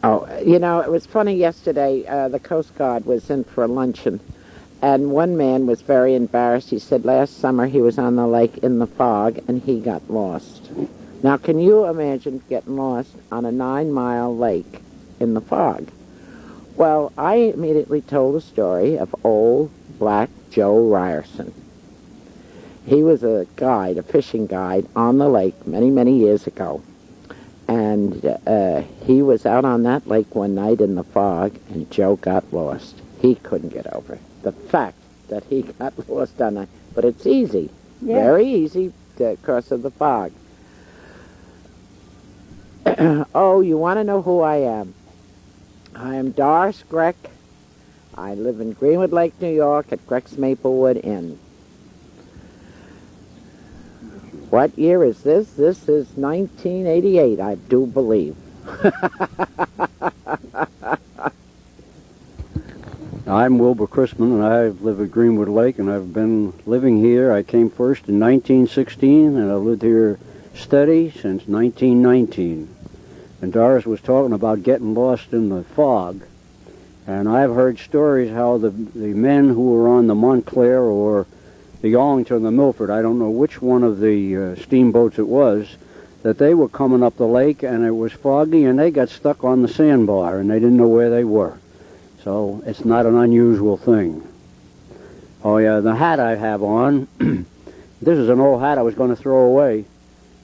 Oh, it was funny yesterday. The Coast Guard was in for a luncheon, and one man was very embarrassed. He said last summer he was on the lake in the fog, and he got lost. Now, can you imagine getting lost on a 9-mile lake in the fog? Well, I immediately told the story of old Black Joe Ryerson. He was a guide, a fishing guide, on the lake many, many years ago. And he was out on that lake one night in the fog, and Joe got lost. He couldn't get over it. The fact that he got lost on that. But it's easy, very easy because of the fog. Oh, you want to know who I am? I am Doris Greck. I live in Greenwood Lake, New York, at Greck's Maplewood Inn. What year is this? This is 1988, I do believe. I'm Wilbur Christman, and I live at Greenwood Lake, and I've been living here. I came first in 1916, and I've lived here steady since 1919. And Doris was talking about getting lost in the fog. And I've heard stories how the men who were on the Montclair or the Arlington or the Milford, I don't know which one of the steamboats it was, that they were coming up the lake and it was foggy and they got stuck on the sandbar and they didn't know where they were. So it's not an unusual thing. Oh yeah, the hat I have on, this is an old hat I was going to throw away.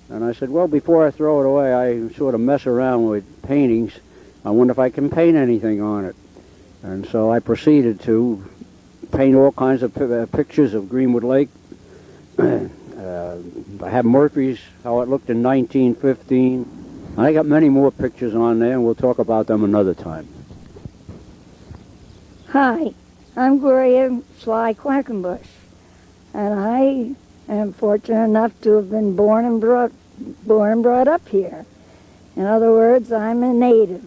And I said, well, before I throw it away, I sort of mess around with paintings. I wonder if I can paint anything on it. And so I proceeded to paint all kinds of pictures of Greenwood Lake. I have Murphy's, how it looked in 1915. I got many more pictures on there, and we'll talk about them another time. Hi, I'm Gloria Quackenbush, and I am fortunate enough to have been born and brought up here. In other words, I'm a native.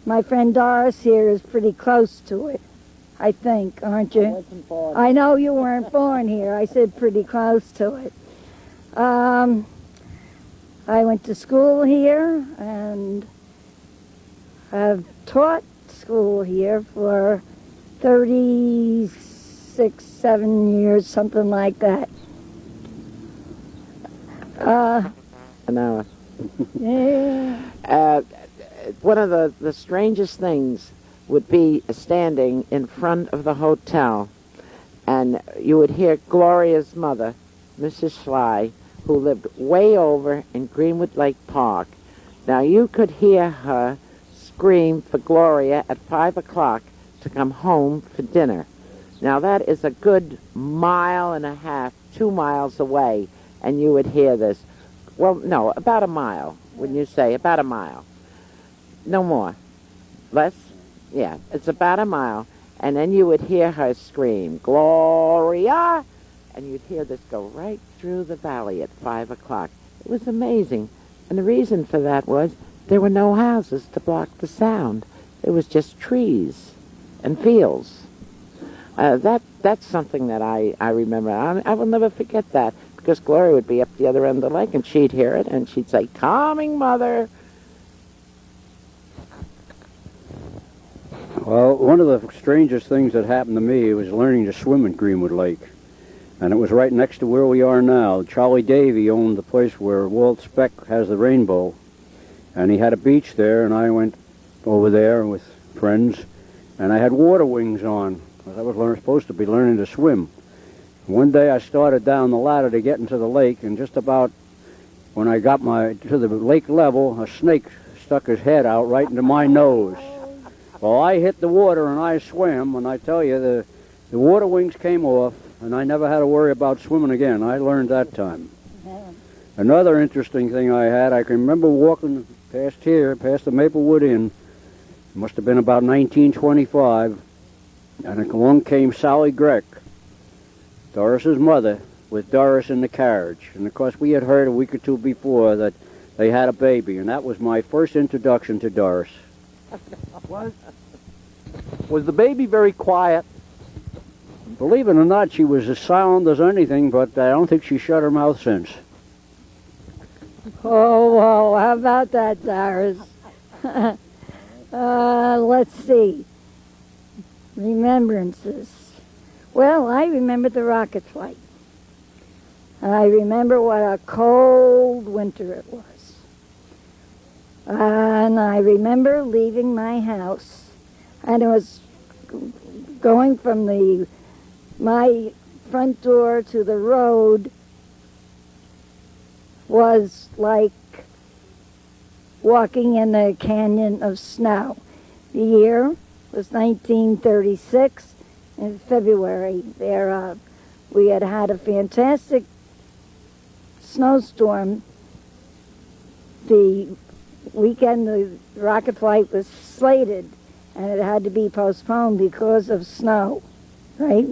My friend Doris here is pretty close to it, I think, aren't you? I wasn't born. I know you weren't born here. I said pretty close to it. I went to school here, and I've taught school here for 36, 7 years, something like that. An hour. Yeah. One of the strangest things would be standing in front of the hotel, and you would hear Gloria's mother, Mrs. Schley, who lived way over in Greenwood Lake Park. Now, you could hear her scream for Gloria at 5 o'clock to come home for dinner. Now, that is a good 1.5 miles, 2 miles away, and you would hear this. Well, no, about a mile, wouldn't you say? About a mile. No more. Less? Yeah, it's about a mile. And then you would hear her scream, Gloria! And you'd hear this go right through the valley at 5 o'clock. It was amazing. And the reason for that was there were no houses to block the sound. There was just trees and fields. That's something that I remember. I will never forget that, because Gloria would be up the other end of the lake, and she'd hear it, and she'd say, "Coming, Mother." Well, one of the strangest things that happened to me was learning to swim in Greenwood Lake. And it was right next to where we are now. Charlie Davy owned the place where Walt Speck has the Rainbow. And he had a beach there, and I went over there with friends. And I had water wings on, because I was supposed to be learning to swim. One day I started down the ladder to get into the lake, and just about when I got to the lake level, a snake stuck his head out right into my nose. Well, I hit the water and I swam, and I tell you, the water wings came off, and I never had to worry about swimming again. I learned that time. Another interesting thing I had, I can remember walking past the Maplewood Inn. It must have been about 1925, and along came Sally Greck, Doris's mother, with Doris in the carriage. And of course, we had heard a week or two before that they had a baby, and that was my first introduction to Doris. Was the baby very quiet? Believe it or not, she was as silent as anything, but I don't think she shut her mouth since. Oh, well, how about that, Doris? Let's see. Remembrances. Well, I remember the rocket flight. I remember what a cold winter it was. And I remember leaving my house, and it was going from my front door to the road was like walking in a canyon of snow. The year was 1936 in February. We had had a fantastic snowstorm. The weekend the rocket flight was slated, and it had to be postponed because of snow, right?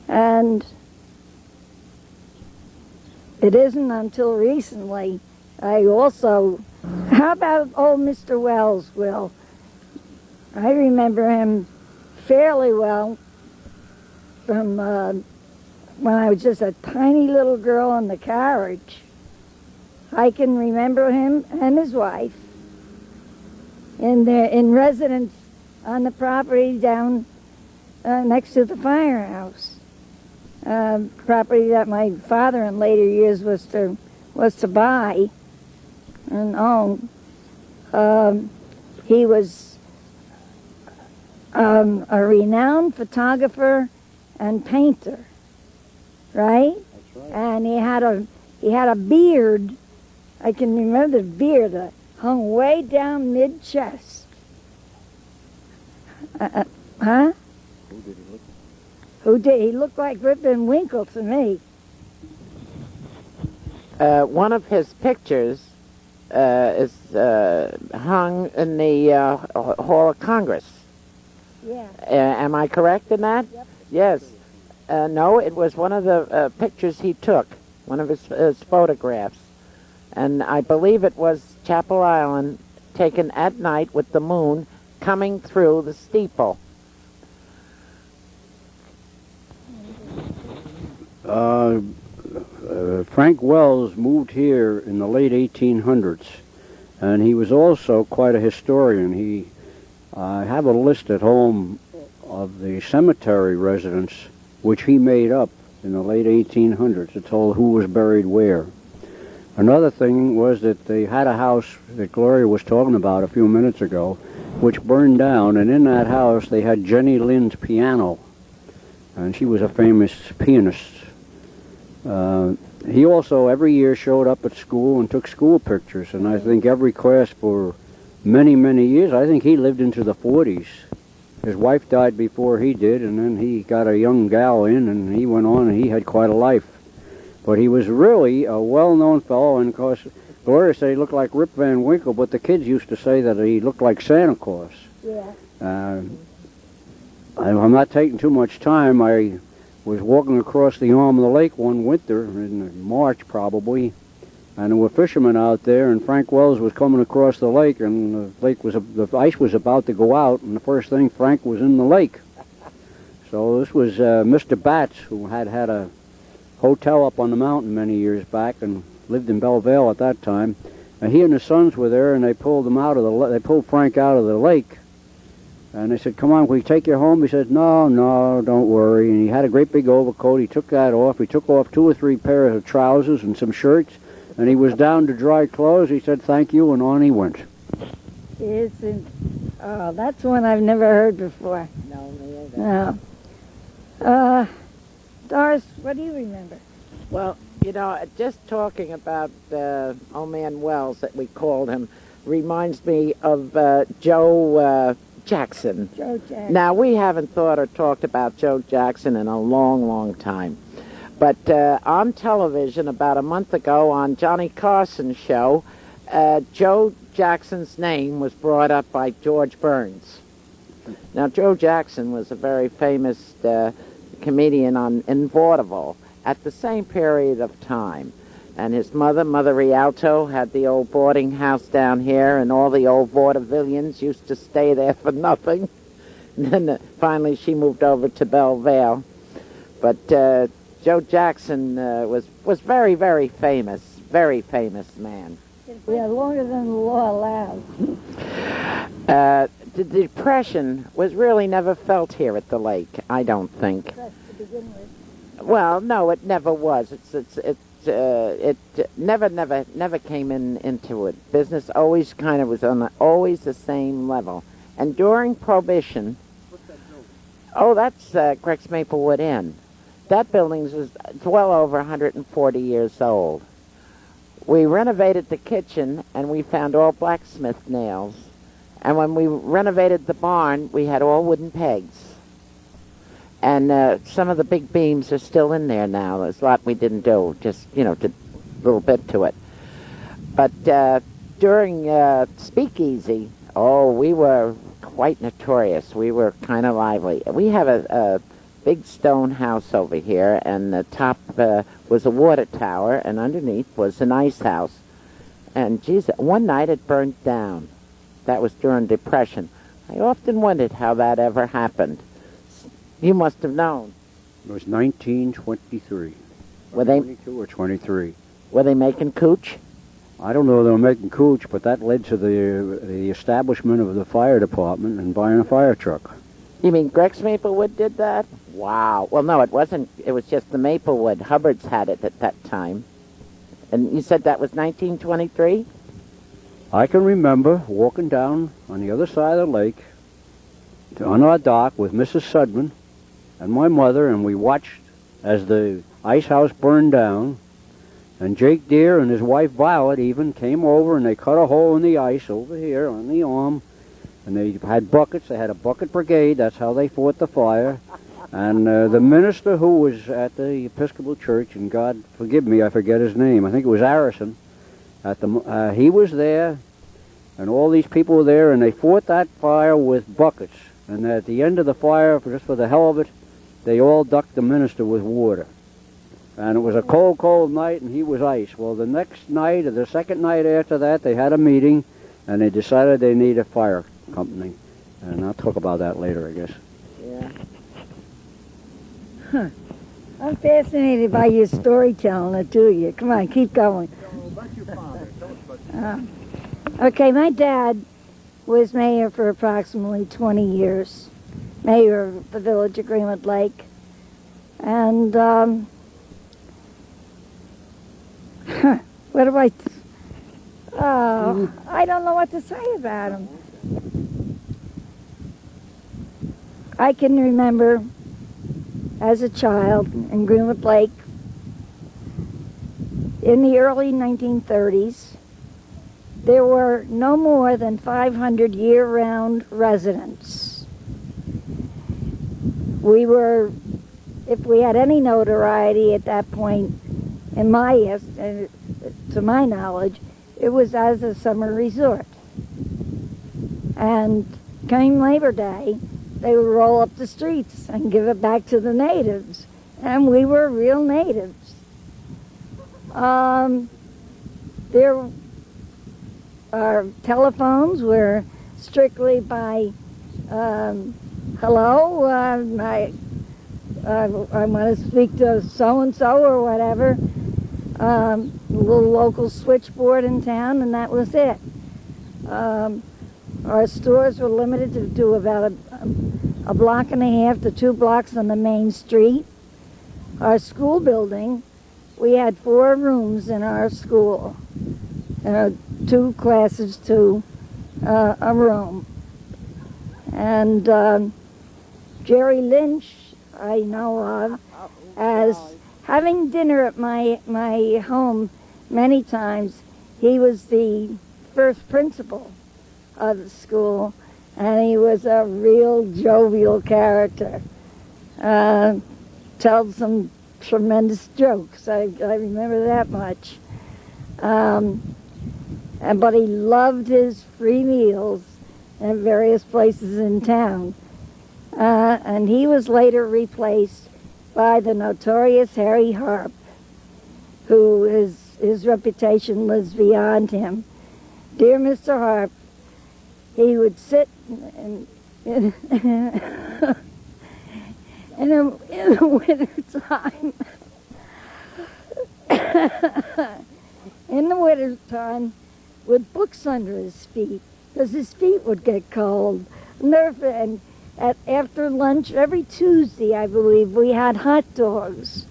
And it isn't until recently how about old Mr. Wells, Will? I remember him fairly well from when I was just a tiny little girl in the carriage. I can remember him and his wife in residence on the property down next to the firehouse. Property that my father in later years was to buy and own. He was a renowned photographer and painter, right? That's right. And he had a beard. I can remember the beard that hung way down mid-chest. Huh? Who did he look Who did? He looked like Rip Van Winkle to me. One of his pictures is hung in the Hall of Congress. Yeah. Am I correct in that? Yep. Yes. No, it was one of the pictures he took, one of his photographs. And I believe it was Chapel Island taken at night with the moon coming through the steeple. Frank Wells moved here in the late 1800s, and he was also quite a historian. I have a list at home of the cemetery residents which he made up in the late 1800s. It told who was buried where. Another thing was that they had a house that Gloria was talking about a few minutes ago, which burned down, and in that house they had Jenny Lind's piano, and she was a famous pianist. He also every year showed up at school and took school pictures, and I think every class for many, many years. I think he lived into the 40s. His wife died before he did, and then he got a young gal in, and he went on, and he had quite a life. But he was really a well-known fellow, and of course, Gloria said he looked like Rip Van Winkle, but the kids used to say that he looked like Santa Claus. Yeah. I'm not taking too much time. I was walking across the arm of the lake one winter, in March probably, and there were fishermen out there, and Frank Wells was coming across the lake, and the ice was about to go out, and the first thing, Frank was in the lake. So this was Mr. Batts, who had a hotel up on the mountain many years back and lived in Belleville at that time. And he and his sons were there, and they pulled they pulled Frank out of the lake. And they said, "Come on, can we take you home?" He said, "No, don't worry." And he had a great big overcoat. He took that off. He took off 2 or 3 pairs of trousers and some shirts, and he was down to dry clothes. He said, "Thank you," and on he went. Oh, that's one I've never heard before. No, me either. No. Doris, what do you remember? Well, just talking about old man Wells, that we called him, reminds me of Joe Jackson. Joe Jackson. Now, we haven't thought or talked about Joe Jackson in a long, long time. But on television about a month ago on Johnny Carson's show, Joe Jackson's name was brought up by George Burns. Now, Joe Jackson was a very famous comedian in vaudeville at the same period of time. And his mother, Mother Rialto, had the old boarding house down here, and all the old vaudevillians used to stay there for nothing. And then finally she moved over to Belleville. But Joe Jackson was very, very famous very famous man. Yeah, longer than the law allows. The Depression was really never felt here at the lake, I don't think. That's to begin with. Well, no, it never was. It never came into it. Business always kind of was on always the same level. And during Prohibition, that's Greck's Maplewood Inn. That building is well over 140 years old. We renovated the kitchen, and we found all blacksmith nails. And when we renovated the barn, we had all wooden pegs. And some of the big beams are still in there now. There's a lot we didn't do, just, did a little bit to it. But during Speakeasy, we were quite notorious. We were kind of lively. We have a big stone house over here, and the top was a water tower, and underneath was an ice house. And, geez, one night it burned down. That was during Depression. I often wondered how that ever happened. You must have known. It was 1923. Were they 22 or 23? Were they making cooch? I don't know if they were making cooch, but that led to the establishment of the fire department and buying a fire truck. You mean Greck's Maplewood did that? Wow. Well, no, it wasn't. It was just the Maplewood. Hubbard's had it at that time. And you said that was 1923? I can remember walking down on the other side of the lake on our dock with Mrs. Sudman and my mother, and we watched as the ice house burned down, and Jake Deere and his wife Violet even came over, and they cut a hole in the ice over here on the arm, and they had buckets. They had a bucket brigade. That's how they fought the fire. And the minister who was at the Episcopal Church, and God forgive me, I forget his name, I think it was Harrison, he was there, and all these people were there, and they fought that fire with buckets. And at the end of the fire, just for the hell of it, they all ducked the minister with water. And it was a cold, cold night, and he was ice. Well, the next night, or the second night after that, they had a meeting, and they decided they need a fire company. And I'll talk about that later, I guess. Yeah. Huh. I'm fascinated by your storytelling, I do you. Come on, keep going. Okay, my dad was mayor for approximately 20 years, mayor of the village of Greenwood Lake. And, what do I don't know what to say about him. I can remember as a child in Greenwood Lake in the early 1930s, there were no more than 500 year-round residents. We were, if we had any notoriety at that point, to my knowledge, it was as a summer resort. And came Labor Day, they would roll up the streets and give it back to the natives. And we were real natives. Our telephones were strictly by, hello, I want to speak to so-and-so or whatever. A little local switchboard in town, and that was it. Our stores were limited to about a block and a half to 2 blocks on the main street. Our school building, we had 4 rooms in our school. 2 classes to a room. And Jerry Lynch, I know of, as having dinner at my home many times. He was the first principal of the school, and he was a real jovial character. Told some tremendous jokes. I remember that much. But he loved his free meals at various places in town. And he was later replaced by the notorious Harry Harp, who his reputation was beyond him. Dear Mr. Harp, he would sit in the winter time in the wintertime with books under his feet because his feet would get cold. And after lunch, every Tuesday, I believe, we had hot dogs.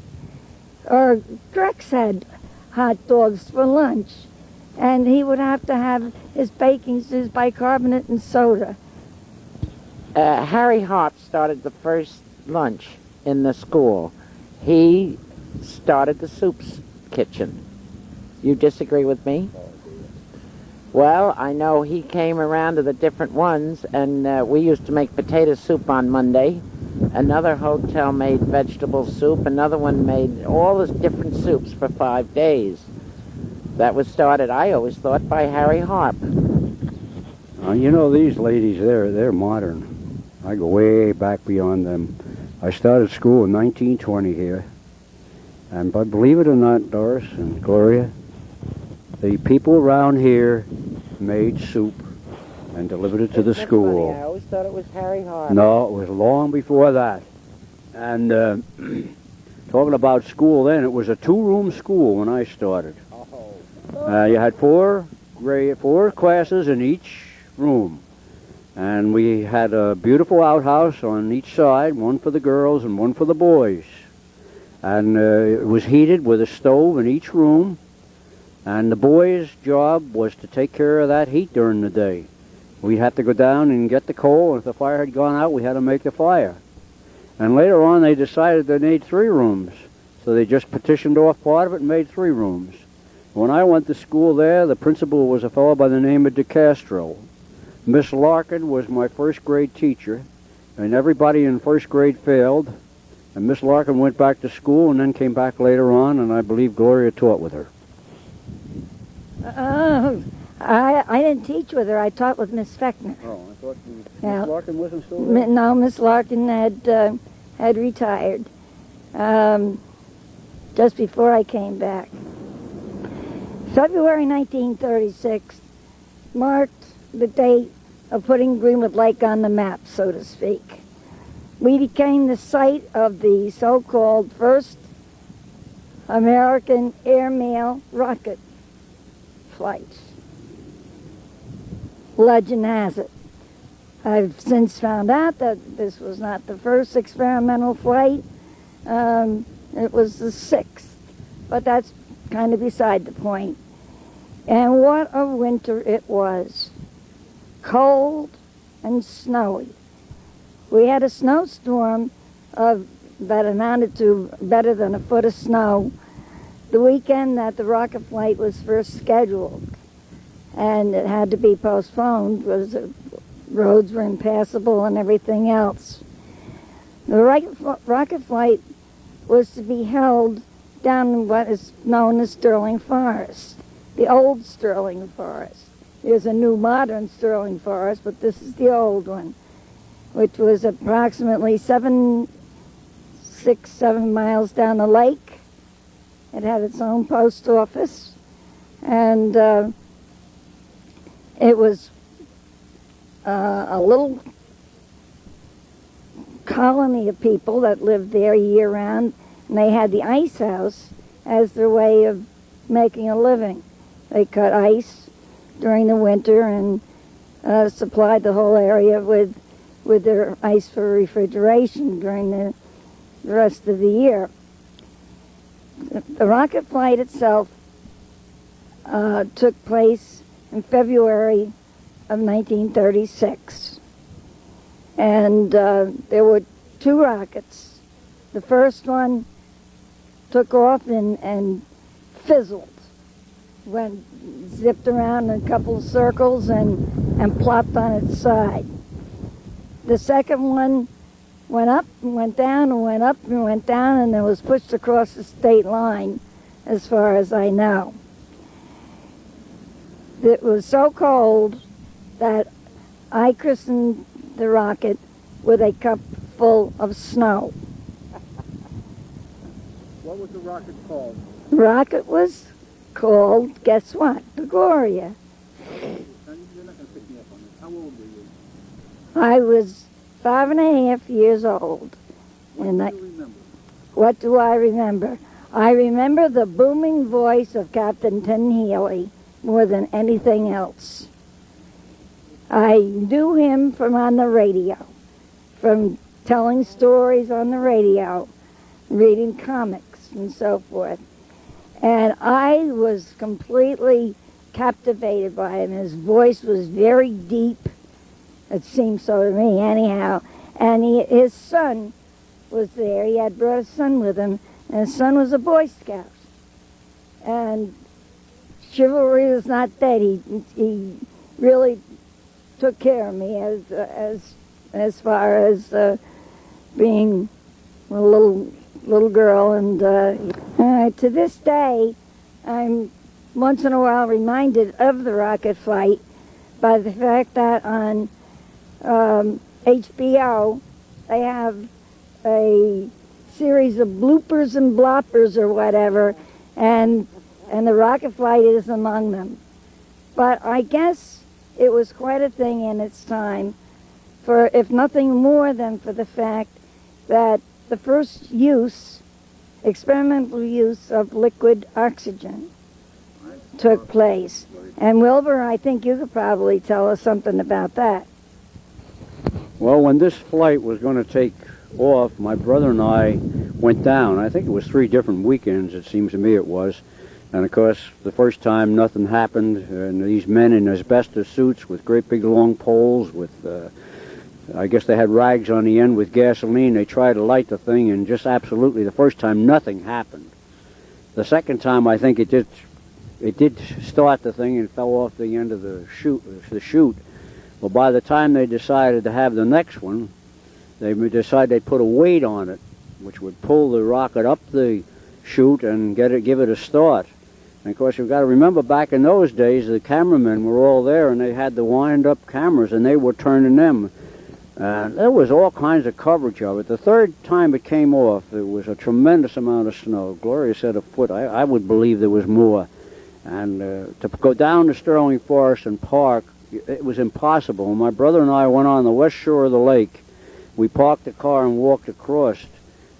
Or Greck's had hot dogs for lunch. And he would have to have his his bicarbonate and soda. Harry Harp started the first lunch in the school. He started the soup kitchen. You disagree with me? Well, I know he came around to the different ones, and we used to make potato soup on Monday. Another hotel made vegetable soup. Another one made all the different soups for 5 days. That was started, I always thought, by Harry Harp. You know, these ladies, they're modern. I go way back beyond them. I started school in 1920 here. And but believe it or not, Doris and Gloria, the people around here made soup and delivered it to the school. Funny. I always thought it was Harry Harp. No, it was long before that. And talking about school then, it was a two-room school when I started. You had four classes in each room. And we had a beautiful outhouse on each side, one for the girls and one for the boys. And it was heated with a stove in each room. And the boys' job was to take care of that heat during the day. We'd have to go down and get the coal, and if the fire had gone out, we had to make the fire. And later on, they decided they needed 3 rooms. So they just petitioned off part of it and made 3 rooms. When I went to school there, the principal was a fellow by the name of DeCastro. Miss Larkin was my first grade teacher, and everybody in first grade failed. And Miss Larkin went back to school and then came back later on, and I believe Gloria taught with her. I didn't teach with her. I taught with Miss Feckner. Oh, I thought Yeah. Miss Larkin wasn't still there? No, Miss Larkin had retired just before I came back. February 1936 marked the date of putting Greenwood Lake on the map, so to speak. We became the site of the so-called first American airmail rocket flight. Legend has it. I've since found out that this was not the first experimental flight. It was the 6th, but that's kind of beside the point. And what a winter it was. Cold and snowy. We had a snowstorm that amounted to better than a foot of snow the weekend that the rocket flight was first scheduled. And it had to be postponed because the roads were impassable and everything else. The rocket flight was to be held down in what is known as Sterling Forest, the old Sterling Forest. There's a new modern Sterling Forest, but this is the old one, which was approximately 6-7 miles down the lake. It had its own post office, and it was a little colony of people that lived there year-round, and they had the ice house as their way of making a living. They cut ice during the winter and supplied the whole area with their ice for refrigeration during the rest of the year. The rocket flight itself took place in February of 1936. And there were 2 rockets. The first one took off and fizzled, zipped around in a couple of circles and plopped on its side. The second one went up and went down and went up and went down, and it was pushed across the state line, as far as I know. It was so cold that I christened the rocket with a cup full of snow. What was the rocket called? The rocket was called, guess what? The Gloria. You're not going to pick me up on this. How old were you? I was 5.5 years old. What do you remember? What do I remember? I remember the booming voice of Captain Tim Healy more than anything else. I knew him from on the radio, from telling stories on the radio, reading comics and so forth. And I was completely captivated by him. His voice was very deep. It seemed so to me anyhow. And his son was there. He had brought his son with him, and his son was a Boy Scout. And chivalry is not dead. He really took care of me as far as being a little girl. And to this day, I'm once in a while reminded of the rocket flight by the fact that on HBO they have a series of bloopers and bloppers or whatever, and the rocket flight is among them. But I guess it was quite a thing in its time, for if nothing more than for the fact that the first experimental use of liquid oxygen took place. And Wilbur, I think you could probably tell us something about that. Well, when this flight was going to take off, my brother and I went down. I think it was 3 different weekends, it seems to me it was. And of course, the first time nothing happened, and these men in asbestos suits with great big long poles with, I guess they had rags on the end with gasoline. They tried to light the thing, and just absolutely the first time nothing happened. The second time, I think it did start the thing and fell off the end of the chute. Well, by the time they decided to have the next one, they decided they'd put a weight on it, which would pull the rocket up the chute and give it a start. And of course, you've got to remember, back in those days, the cameramen were all there, and they had the wind-up cameras, and they were turning them. There was all kinds of coverage of it. The third time it came off, there was a tremendous amount of snow. Gloria said a foot. I would believe there was more. And to go down to Sterling Forest and park, it was impossible. My brother and I went on the west shore of the lake. We parked the car and walked across.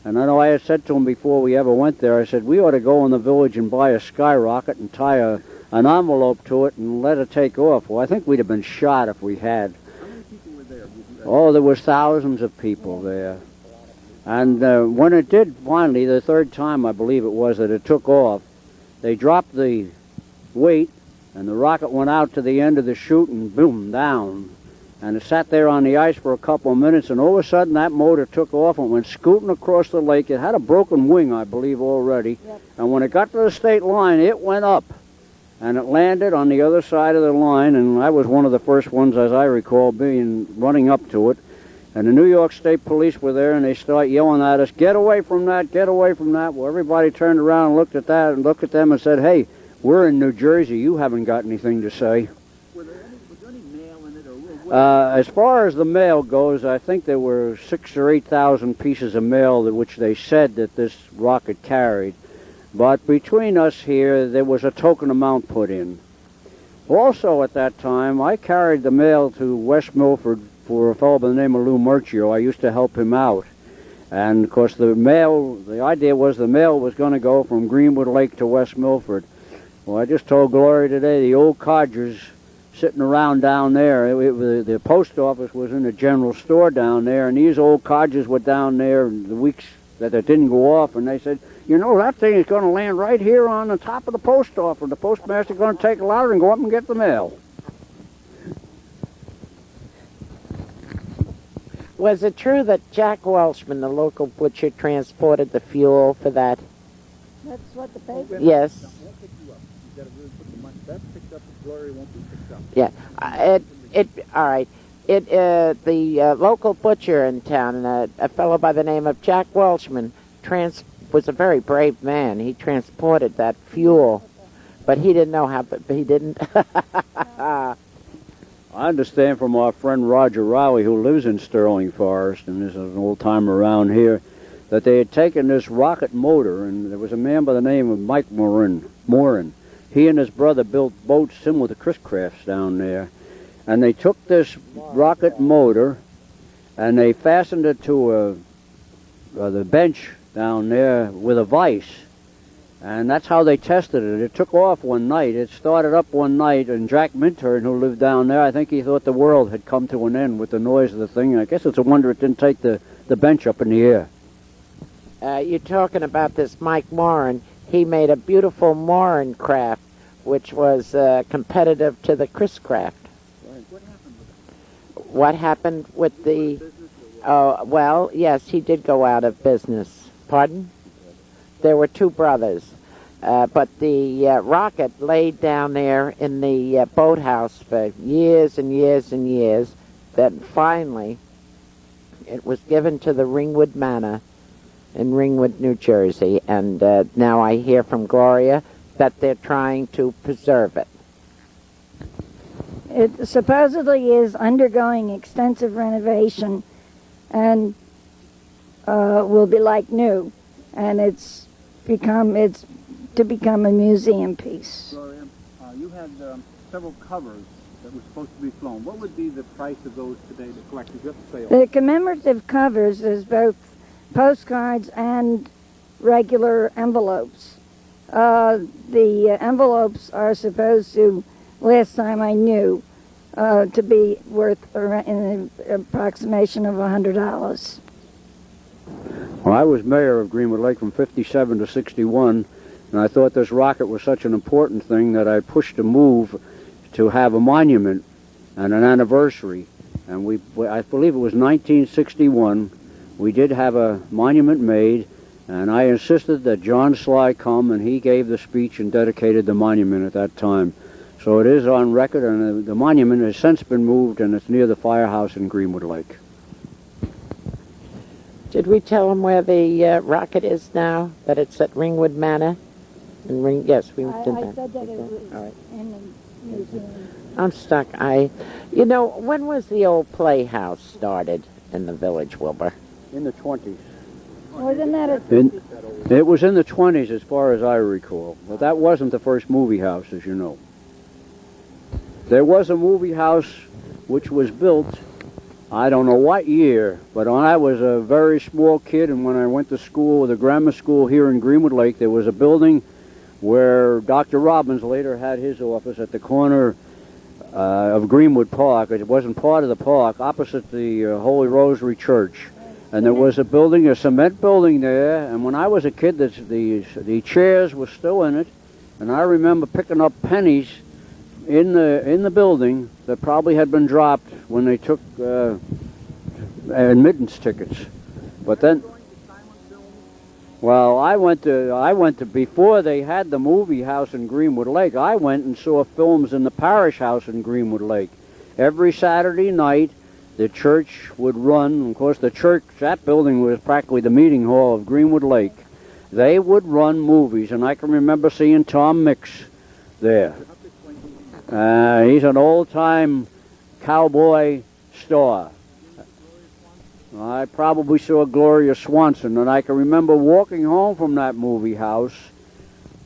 And I know I had said to him before we ever went there, I said, we ought to go in the village and buy a skyrocket and tie an envelope to it and let it take off. Well, I think we'd have been shot if we had. How many people were there? Oh, there was thousands of people there. And when it did finally, the third time I believe it was that it took off, they dropped the weight, and the rocket went out to the end of the chute and boom, down. And it sat there on the ice for a couple of minutes, and all of a sudden that motor took off and went scooting across the lake. It had a broken wing, I believe, already. Yep. And when it got to the state line, it went up. And it landed on the other side of the line, and I was one of the first ones, as I recall, running up to it. And the New York State Police were there, and they start yelling at us, "Get away from that, get away from that." Well, everybody turned around and looked at that and looked at them and said, "Hey, we're in New Jersey. You haven't got anything to say." Was there any mail in it? Or as far as the mail goes, I think there were 6,000 or 8,000 pieces of mail which they said that this rocket carried. But between us here, there was a token amount put in. Also at that time, I carried the mail to West Milford for a fellow by the name of Lou Murchio. I used to help him out. And of course the idea was the mail was going to go from Greenwood Lake to West Milford. Well, I just told Gloria today, the old codgers sitting around down there, the post office was in the general store down there, and these old codgers were down there the weeks that it didn't go off, and they said, "You know, that thing is going to land right here on the top of the post office. The postmaster's going to take a ladder and go up and get the mail." Was it true that Jack Welshman, the local butcher, transported the fuel for that? That's what the paper... Yes. Won't pick you up. You've got to really put the money. That's picked up, but Gloria won't be picked up. Yeah. All right. The local butcher in town, a fellow by the name of Jack Welshman, was a very brave man. He transported that fuel, but he didn't know how. But he didn't. I understand from our friend Roger Riley, who lives in Sterling Forest and is an old timer around here, that they had taken this rocket motor, and there was a man by the name of Mike Morin. He and his brother built boats similar to Chris Crafts down there. And they took this rocket motor and they fastened it to the bench down there with a vise. And that's how they tested it. It took off one night. It started up one night, and Jack Minturn, who lived down there, I think he thought the world had come to an end with the noise of the thing. I guess it's a wonder it didn't take the bench up in the air. You're talking about this Mike Moran. He made a beautiful Moran craft, which was competitive to the Chris craft. What happened with the... Oh, well, yes, he did go out of business. Pardon? There were two brothers. But the rocket laid down there in the boathouse for years and years and years. Then finally, it was given to the Ringwood Manor in Ringwood, New Jersey. And now I hear from Gloria that they're trying to preserve it. It supposedly is undergoing extensive renovation and will be like new. And it's to become a museum piece. Gloria, you had several covers that were supposed to be flown. What would be the price of those today to collect? Is it for sale? The commemorative covers is both postcards and regular envelopes. The envelopes are supposed to, last time I knew, to be worth an approximation of $100. Well, I was mayor of Greenwood Lake from 57 to 61, and I thought this rocket was such an important thing that I pushed a move to have a monument and an anniversary. And I believe it was 1961, we did have a monument made, and I insisted that John Sly come, and he gave the speech and dedicated the monument at that time. So it is on record, and the monument has since been moved, and it's near the firehouse in Greenwood Lake. Did we tell them where the rocket is now? That it's at Ringwood Manor? Yes, we did that. I said that it was All right. in the museum. I'm stuck. You know, when was the old playhouse started in the village, Wilbur? In the 20s. Wasn't that a... It was in the 20s as far as I recall. But that wasn't the first movie house, as you know. There was a movie house which was built, I don't know what year, but when I was a very small kid and when I went to school, the grammar school here in Greenwood Lake, there was a building where Dr. Robbins later had his office at the corner of Greenwood Park. It wasn't part of the park, opposite the Holy Rosary Church. And there was a building, a cement building there, and when I was a kid, the chairs were still in it, and I remember picking up pennies in the building that probably had been dropped when they took admittance tickets. But then, well, I went to before they had the movie house in Greenwood Lake. I went and saw films in the parish house in Greenwood Lake. Every Saturday night, the church would run. Of course, the church, that building was practically the meeting hall of Greenwood Lake. They would run movies, and I can remember seeing Tom Mix there. He's an old-time cowboy star. I probably saw Gloria Swanson, and I can remember walking home from that movie house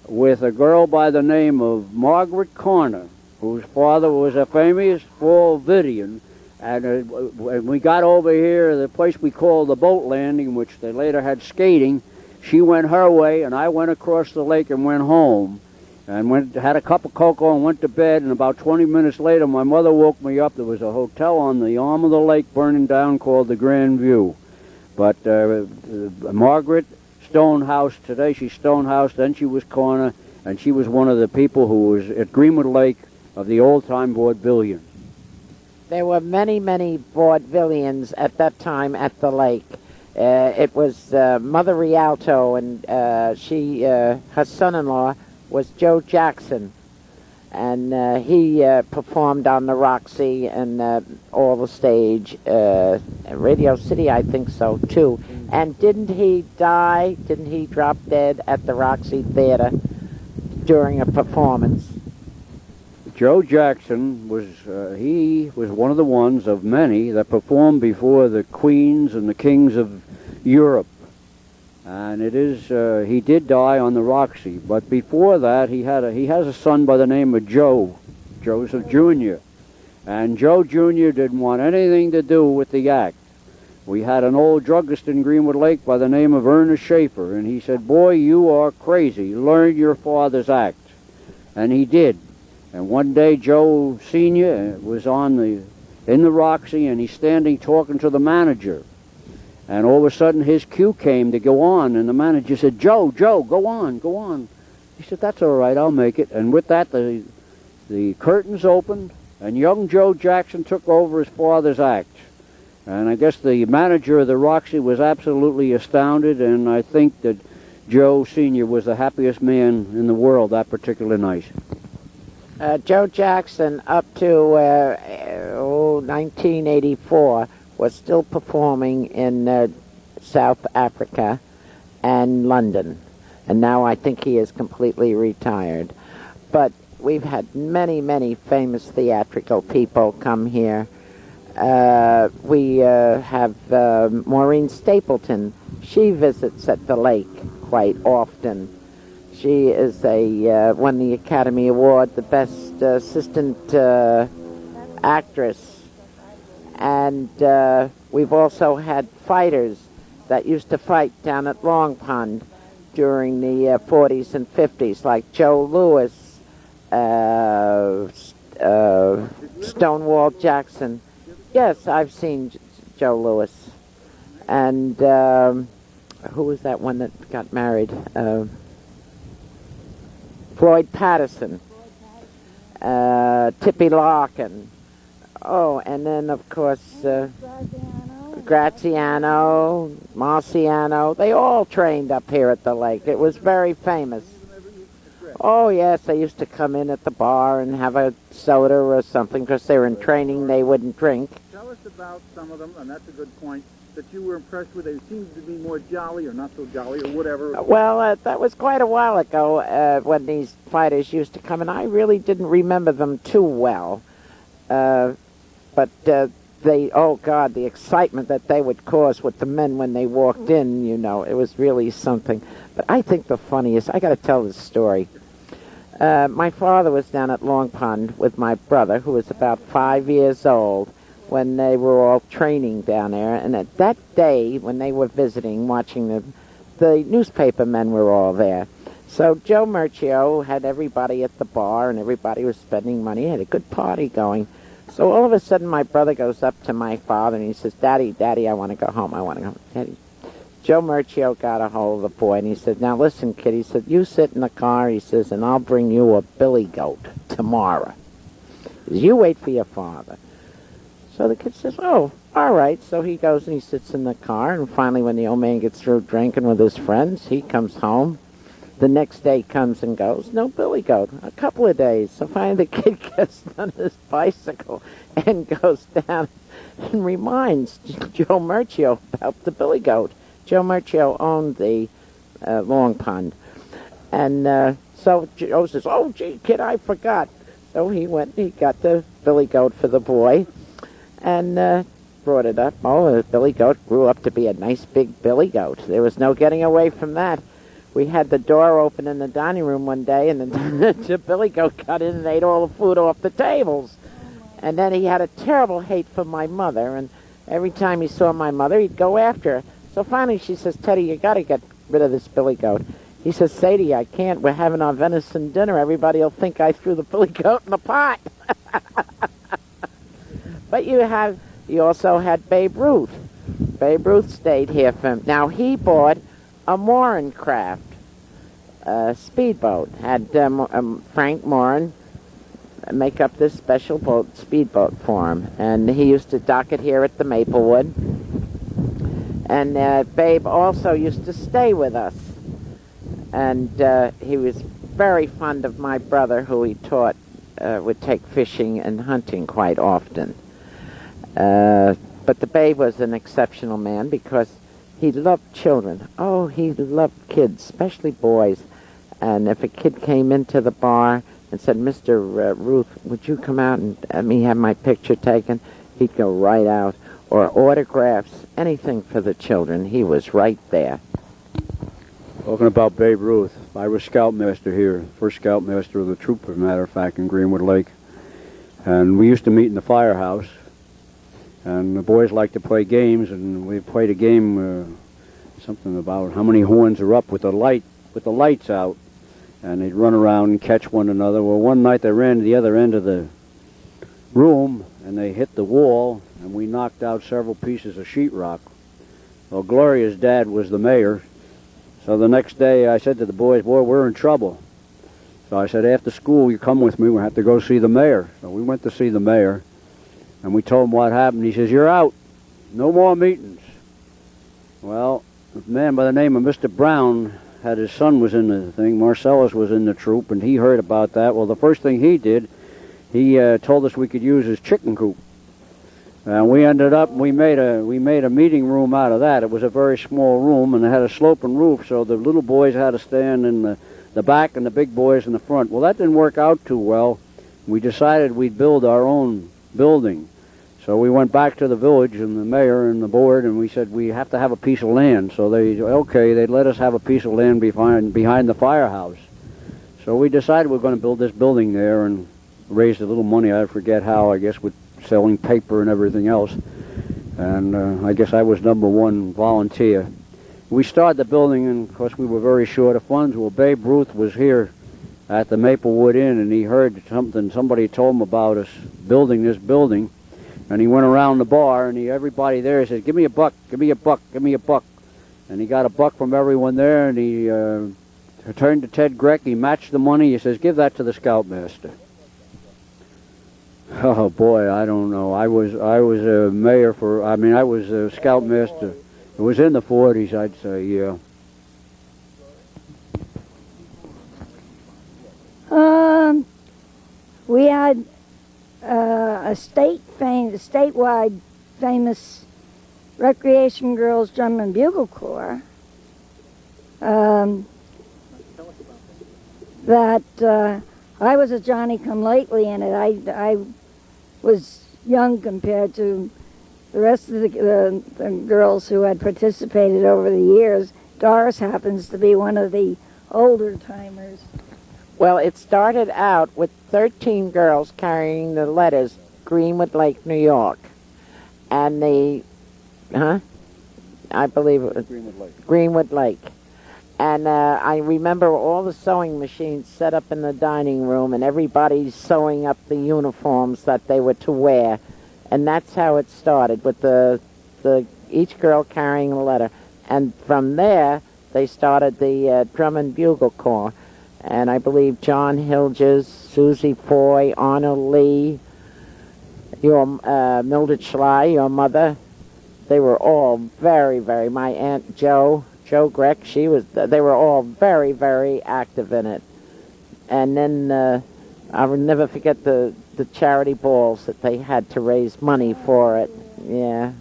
with a girl by the name of Margaret Corner, whose father was a famous Falvidian. And when we got over here, the place we called the boat landing, which they later had skating, she went her way, and I went across the lake and went home. And had a cup of cocoa and went to bed, and about 20 minutes later, my mother woke me up. There was a hotel on the arm of the lake burning down called the Grand View. But Margaret Stonehouse, today she's Stonehouse, then she was Corner, and she was one of the people who was at Greenwood Lake of the old-time vaudevillian. There were many, many vaudevillians at that time at the lake. It was Mother Rialto, and her son-in-law was Joe Jackson, and he performed on the Roxy and all the stage, Radio City, I think so too. And didn't he die? Didn't he drop dead at the Roxy Theater during a performance? Joe Jackson was one of the ones of many that performed before the queens and the kings of Europe. And he did die on the Roxy. But before that, he has a son by the name of Joseph Jr. And Joe Jr. didn't want anything to do with the act. we had an old druggist in Greenwood Lake by the name of Ernest Schaefer, and he said, "Boy, you are crazy. Learn your father's act." And he did. And one day Joe Sr. was in the Roxy, and he's standing talking to the manager. And all of a sudden his cue came to go on, and the manager said, Joe, go on, go on." He said, "That's all right, I'll make it." And with that, the curtains opened, and young Joe Jackson took over his father's act. And I guess the manager of the Roxy was absolutely astounded, and I think that Joe Sr. was the happiest man in the world that particular night. Joe Jackson, up to 1984, was still performing in South Africa and London. And now I think he is completely retired. But we've had many, many famous theatrical people come here. We have Maureen Stapleton. She visits at the lake quite often. She is won the Academy Award, the best assistant actress. And we've also had fighters that used to fight down at Long Pond during the 40s and 50s, like Joe Louis, Stonewall Jackson. Yes, I've seen Joe Louis. And who was that one that got married? Floyd Patterson. Tippy Larkin. Oh, and then, of course, Graziano, Marciano. They all trained up here at the lake. It was very famous. Oh, yes, they used to come in at the bar and have a soda or something because they were in training. They wouldn't drink. Tell us about some of them, and that's a good point, that you were impressed with. They seemed to be more jolly or not so jolly or whatever. Well, that was quite a while ago when these fighters used to come, and I really didn't remember them too well. But oh God, the excitement that they would cause with the men when they walked in, you know, it was really something. But I think the funniest, I got to tell this story. My father was down at Long Pond with my brother, who was about 5 years old, when they were all training down there. And at that day, when they were visiting, watching the newspaper men were all there. So Joe Murchio had everybody at the bar, and everybody was spending money. He had a good party going. So all of a sudden, my brother goes up to my father, and he says, Daddy, I want to go home. I want to go home. Daddy. Joe Murchio got a hold of the boy, and he said, "Now listen, kid," he said, "you sit in the car," he says, "and I'll bring you a billy goat tomorrow. You wait for your father." So the kid says, "Oh, all right." So he goes and he sits in the car, and finally when the old man gets through drinking with his friends, he comes home. The next day comes and goes, no billy goat. A couple of days. So finally the kid gets on his bicycle and goes down and reminds Joe Murchio about the billy goat. Joe Murchio owned the Long Pond. And so Joe says, "Oh, gee, kid, I forgot." So he went and he got the billy goat for the boy and brought it up. Oh, the billy goat grew up to be a nice big billy goat. There was no getting away from that. We had the door open in the dining room one day, and the billy goat got in and ate all the food off the tables. And then he had a terrible hate for my mother, and every time he saw my mother, he'd go after her. So finally she says, "Teddy, you got to get rid of this billy goat." He says, "Sadie, I can't. We're having our venison dinner. Everybody will think I threw the billy goat in the pot." But you also had Babe Ruth. Babe Ruth stayed here for. Now he bought a Morin craft, speedboat. Had Frank Morin make up this special speedboat for him, and he used to dock it here at the Maplewood. And Babe also used to stay with us, and he was very fond of my brother, who he taught would take fishing and hunting quite often. But the Babe was an exceptional man because he loved children. Oh, he loved kids, especially boys. And if a kid came into the bar and said, "Mr. Ruth, would you come out and let me have my picture taken?" he'd go right out. Or autographs, anything for the children. He was right there. Talking about Babe Ruth, I was scoutmaster here, first scoutmaster of the troop, as a matter of fact, in Greenwood Lake. And we used to meet in the firehouse. And the boys like to play games, and we played a game, something about how many horns are up with the lights out, and they'd run around and catch one another. Well, one night they ran to the other end of the room, and they hit the wall, and we knocked out several pieces of sheetrock. Well, Gloria's dad was the mayor, so the next day I said to the boys, boy, we're in trouble. So I said, after school, you come with me, we'll have to go see the mayor. So we went to see the mayor, and we told him what happened. He says, you're out. No more meetings. Well, a man by the name of Mr. Brown had his son was in the thing. Marcellus was in the troop, and he heard about that. Well, the first thing he did, he told us we could use his chicken coop. And we ended up, we made a meeting room out of that. It was a very small room, and it had a sloping roof, so the little boys had to stand in the back and the big boys in the front. Well, that didn't work out too well. We decided we'd build our own building. So we went back to the village and the mayor and the board, and we said we have to have a piece of land. So they'd let us have a piece of land behind the firehouse. So we decided we were going to build this building there and raised a little money. I forget how, I guess with selling paper and everything else. And I guess I was number one volunteer. We started the building, and of course we were very short of funds. Well, Babe Ruth was here at the Maplewood Inn, and he heard something. Somebody told him about us building this building. And he went around the bar, and everybody there said, give me a buck, give me a buck, give me a buck. And he got a buck from everyone there, and he turned to Ted Greck. He matched the money. He says, give that to the scoutmaster. Oh, boy, I don't know. I was a mayor I was a scoutmaster. It was in the 40s, I'd say, yeah. We had a statewide famous Recreation Girls Drum and Bugle Corps that I was a Johnny-come-lately in it. I was young compared to the rest of the girls who had participated over the years. Doris happens to be one of the older timers. Well, it started out with 13 girls carrying the letters Greenwood Lake, New York. And I believe it was Greenwood Lake. And I remember all the sewing machines set up in the dining room, and everybody sewing up the uniforms that they were to wear. And that's how it started, with each girl carrying a letter. And from there, they started the Drum and Bugle Corps. And I believe John Hilges, Susie Foy, Arnold Lee, Mildred Schley, your mother, they were all very, very, my Aunt Jo Greck, they were all very, very active in it. And then I will never forget the charity balls that they had to raise money for it. Yeah.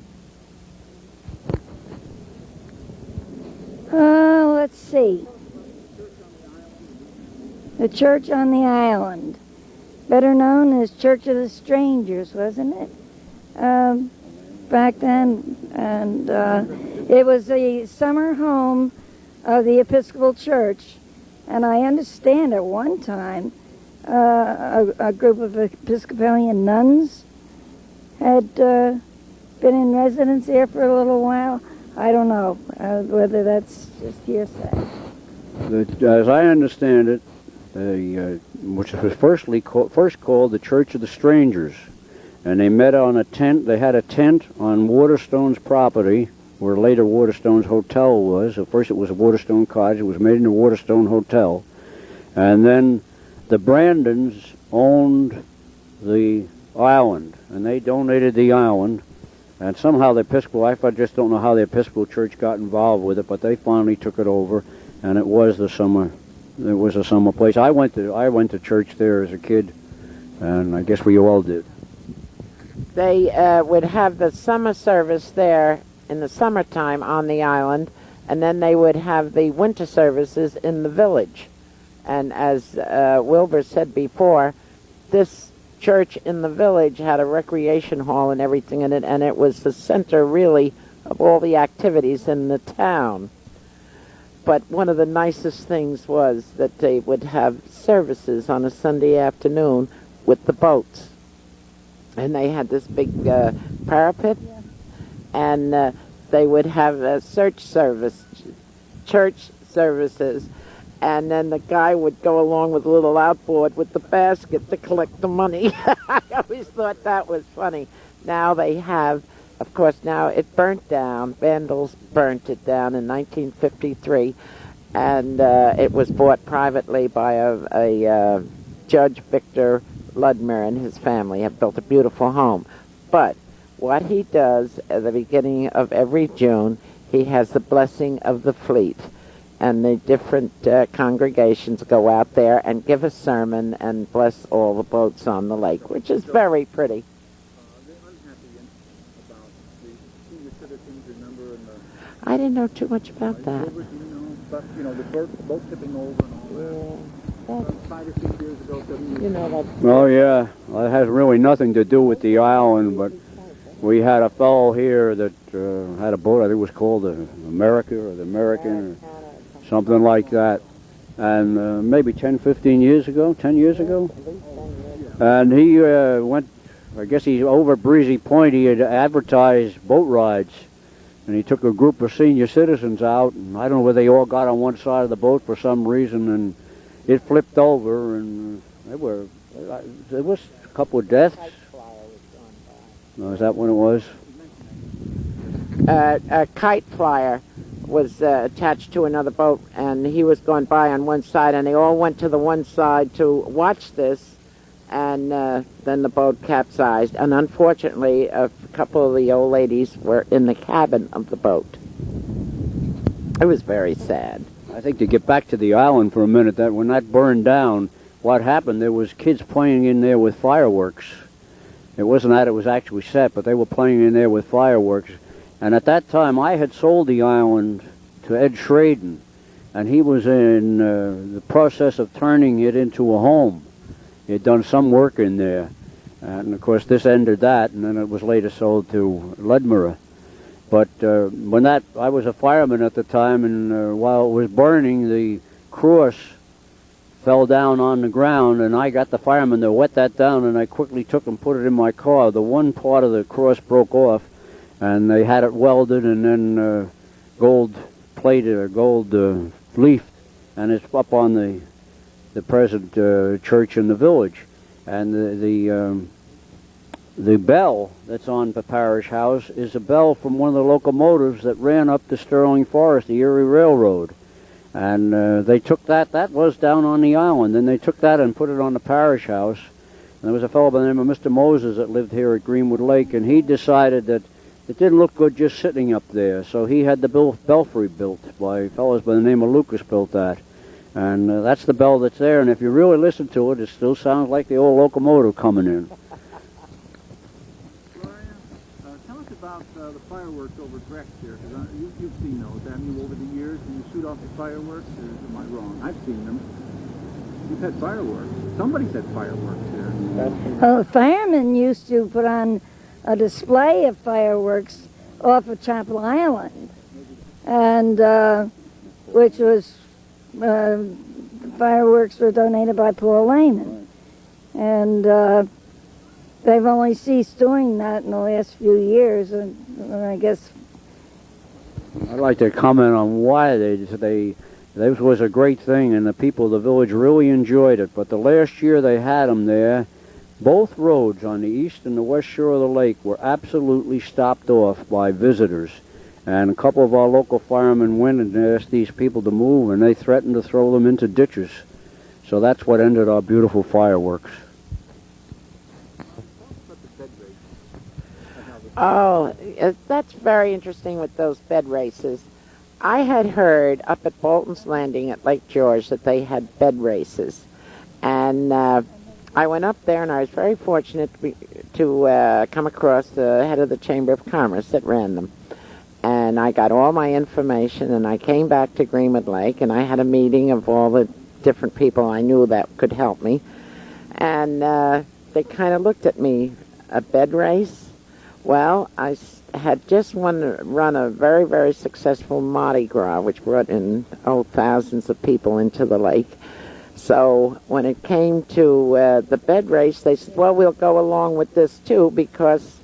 Let's see. The church on the island, better known as Church of the Strangers, wasn't it? Back then, and it was the summer home of the Episcopal Church, and I understand at one time a group of Episcopalian nuns had been in residence there for a little while. I don't know whether that's just hearsay. As I understand it, which was first called the Church of the Strangers, and they met on a tent. They had a tent on Waterstone's property, where later Waterstone's Hotel was. At first it was a Waterstone Cottage. It was made into Waterstone Hotel. And then the Brandons owned the island, and they donated the island. And somehow the Episcopal, I just don't know how the Episcopal Church got involved with it, but they finally took it over, and it was a summer place. I went to church there as a kid, and I guess we all did. They would have the summer service there in the summertime on the island, and then they would have the winter services in the village. And as Wilbur said before, this church in the village had a recreation hall and everything in it, and it was the center, really, of all the activities in the town. But one of the nicest things was that they would have services on a Sunday afternoon with the boats. and they had this big parapet, and they would have a church services, and then the guy would go along with a little outboard with the basket to collect the money. I always thought that was funny. Now they have, of course, now it burnt down. Vandals burnt it down in 1953, and it was bought privately by a Judge Victor Ludmer and his family have built a beautiful home. But what he does at the beginning of every June, he has the blessing of the fleet. And the different congregations go out there and give a sermon and bless all the boats on the lake, which is very pretty. The unhappy about the senior citizens, remember, and the... I didn't know too much about that. The boat tipping over and all that. 5 or 6 years ago, 7 years ago. Oh, yeah. Well, it has really nothing to do with the island, but we had a fellow here that had a boat, I think it was called the America or the American or something like that. And maybe 10 years ago. And he went, I guess he's over Breezy Point, he had advertised boat rides. And he took a group of senior citizens out, and I don't know whether they all got on one side of the boat for some reason, and it flipped over, and there was a couple of deaths. No, is that when it was? A kite flyer was attached to another boat, and he was going by on one side, and they all went to the one side to watch this, and then the boat capsized. And unfortunately, a couple of the old ladies were in the cabin of the boat. It was very sad. I think to get back to the island for a minute, that when that burned down, what happened, there was kids playing in there with fireworks. It wasn't that it was actually set, but they were playing in there with fireworks. And at that time, I had sold the island to Ed Schraden, and he was in the process of turning it into a home. He had done some work in there. And, of course, this ended that, and then it was later sold to Ludmer. But when I was a fireman at the time, and while it was burning, the cross fell down on the ground, and I got the fireman to wet that down, and I quickly took and put it in my car. The one part of the cross broke off, and they had it welded and then gold plated or gold leafed, and it's up on the present church in the village. And the bell that's on the parish house is a bell from one of the locomotives that ran up to Sterling Forest, the Erie Railroad. And they took that was down on the island, and they took that and put it on the parish house. And there was a fellow by the name of Mr. Moses that lived here at Greenwood Lake, and he decided that it didn't look good just sitting up there, so he had the belfry built by fellows by the name of Lucas built that. And that's the bell that's there, and if you really listen to it, it still sounds like the old locomotive coming in. Gloria, tell us about the fireworks over Greck here, because you've seen those, haven't you, over the years? Do you shoot off the fireworks, or am I wrong? I've seen them. You've had fireworks. Somebody's had fireworks here. Well, firemen used to put on a display of fireworks off of Chapel Island, and which was fireworks were donated by Paul Lehman, and they've only ceased doing that in the last few years, and I guess. I'd like to comment on why this was a great thing, and the people of the village really enjoyed it. But the last year they had them there, both roads on the east and the west shore of the lake were absolutely stopped off by visitors. And a couple of our local firemen went and asked these people to move, and they threatened to throw them into ditches. So that's what ended our beautiful fireworks. Oh, that's very interesting with those bed races. I had heard up at Bolton's Landing at Lake George that they had bed races. And I went up there, and I was very fortunate to come across the head of the Chamber of Commerce that ran them. And I got all my information, and I came back to Greenwood Lake, and I had a meeting of all the different people I knew that could help me. And they kind of looked at me, a bed race? Well, I had just run a very, very successful Mardi Gras, which brought in thousands of people into the lake. So when it came to the bed race, they said, well, we'll go along with this too because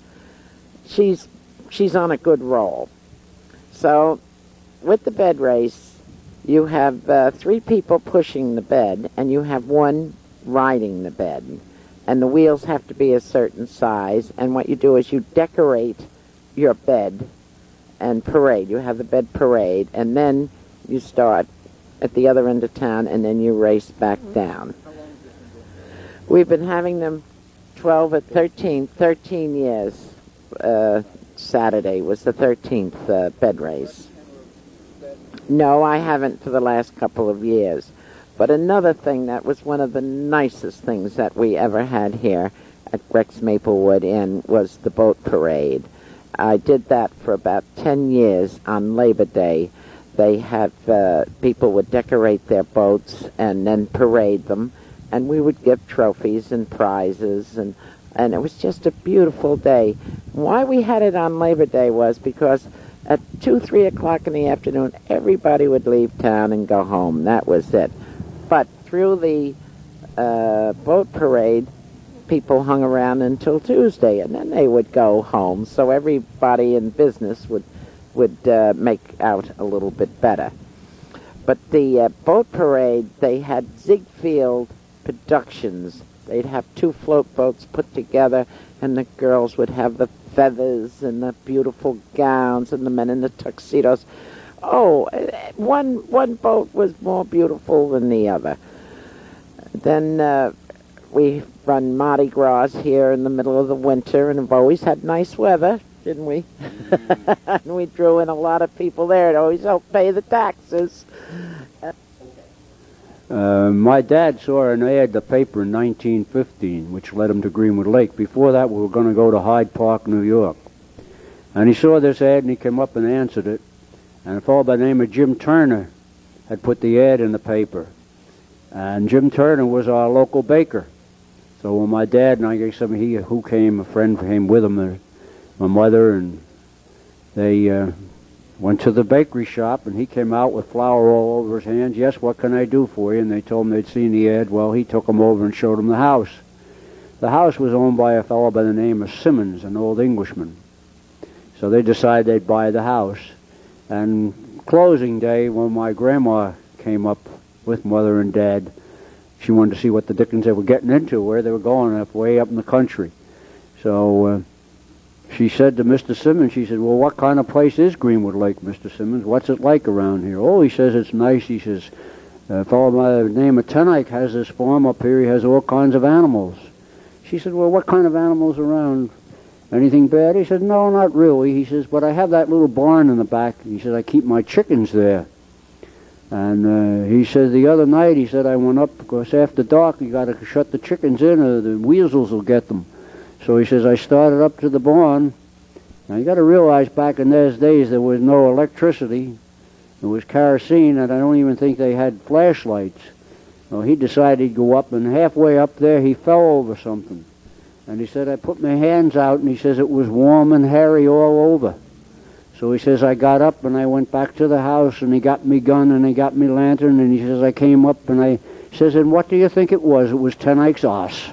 she's on a good roll. So with the bed race, you have 3 people pushing the bed, and you have 1 riding the bed. And the wheels have to be a certain size, and what you do is you decorate your bed and parade. You have the bed parade, and then you start at the other end of town, and then you race back down. We've been having them 12 at 13 years. Saturday was the 13th bed race. No, I haven't for the last couple of years. But another thing that was one of the nicest things that we ever had here at Greck's Maplewood Inn was the boat parade. I did that for about 10 years on Labor Day. They have, people would decorate their boats and then parade them, and we would give trophies and prizes, and it was just a beautiful day. Why we had it on Labor Day was because at 2, 3 o'clock in the afternoon, everybody would leave town and go home. That was it. But through the boat parade, people hung around until Tuesday, and then they would go home. So everybody in business would make out a little bit better. But the boat parade, they had Ziegfeld Productions. They'd have 2 float boats put together, and the girls would have the feathers and the beautiful gowns, and the men in the tuxedos. Oh, one boat was more beautiful than the other. Then we run Mardi Gras here in the middle of the winter, and have always had nice weather, didn't we? And we drew in a lot of people there. It always helped pay the taxes. My dad saw an ad in the paper in 1915, which led him to Greenwood Lake. Before that, we were going to go to Hyde Park, New York. And he saw this ad, and he came up and answered it. And a fellow by the name of Jim Turner had put the ad in the paper. And Jim Turner was our local baker. So when my dad and I guess somebody who came, a friend came with him, my mother, and they went to the bakery shop, and he came out with flour all over his hands. Yes, what can I do for you? And they told him they'd seen the ad. Well, he took them over and showed them the house. The house was owned by a fellow by the name of Simmons, an old Englishman. So they decided they'd buy the house. And closing day, when my grandma came up with Mother and Dad, she wanted to see what the dickens they were getting into, where they were going, way up in the country. So she said to Mr. Simmons, she said, well, what kind of place is Greenwood Lake, Mr. Simmons? What's it like around here? Oh, he says, it's nice. He says, a fellow by the name of Tenike has this farm up here. He has all kinds of animals. She said, well, what kind of animals around? Anything bad? He said, no, not really. He says, but I have that little barn in the back. He said, I keep my chickens there. And he said, the other night, he said, I went up, because after dark, you got to shut the chickens in or the weasels will get them. So he says, I started up to the barn. Now, you got to realize back in those days there was no electricity. There was kerosene, and I don't even think they had flashlights. Well, he decided he'd go up, and halfway up there, he fell over something. And he said, I put my hands out, and he says, it was warm and hairy all over. So he says, I got up, and I went back to the house, and he got me gun, and he got me lantern, and he says, I came up, and I says, and what do you think it was? It was Tenike's arse.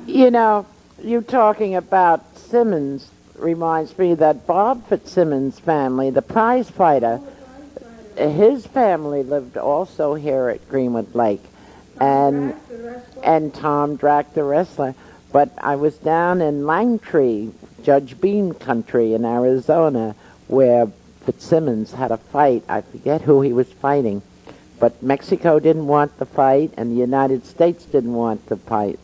You know, you talking about Simmons reminds me that Bob Fitzsimmons' family, the prize fighter, his family lived also here at Greenwood Lake, and Tom Drack, the wrestler. But I was down in Langtree, Judge Bean country in Arizona, where Fitzsimmons had a fight. I forget who he was fighting, but Mexico didn't want the fight, and the United States didn't want the fight,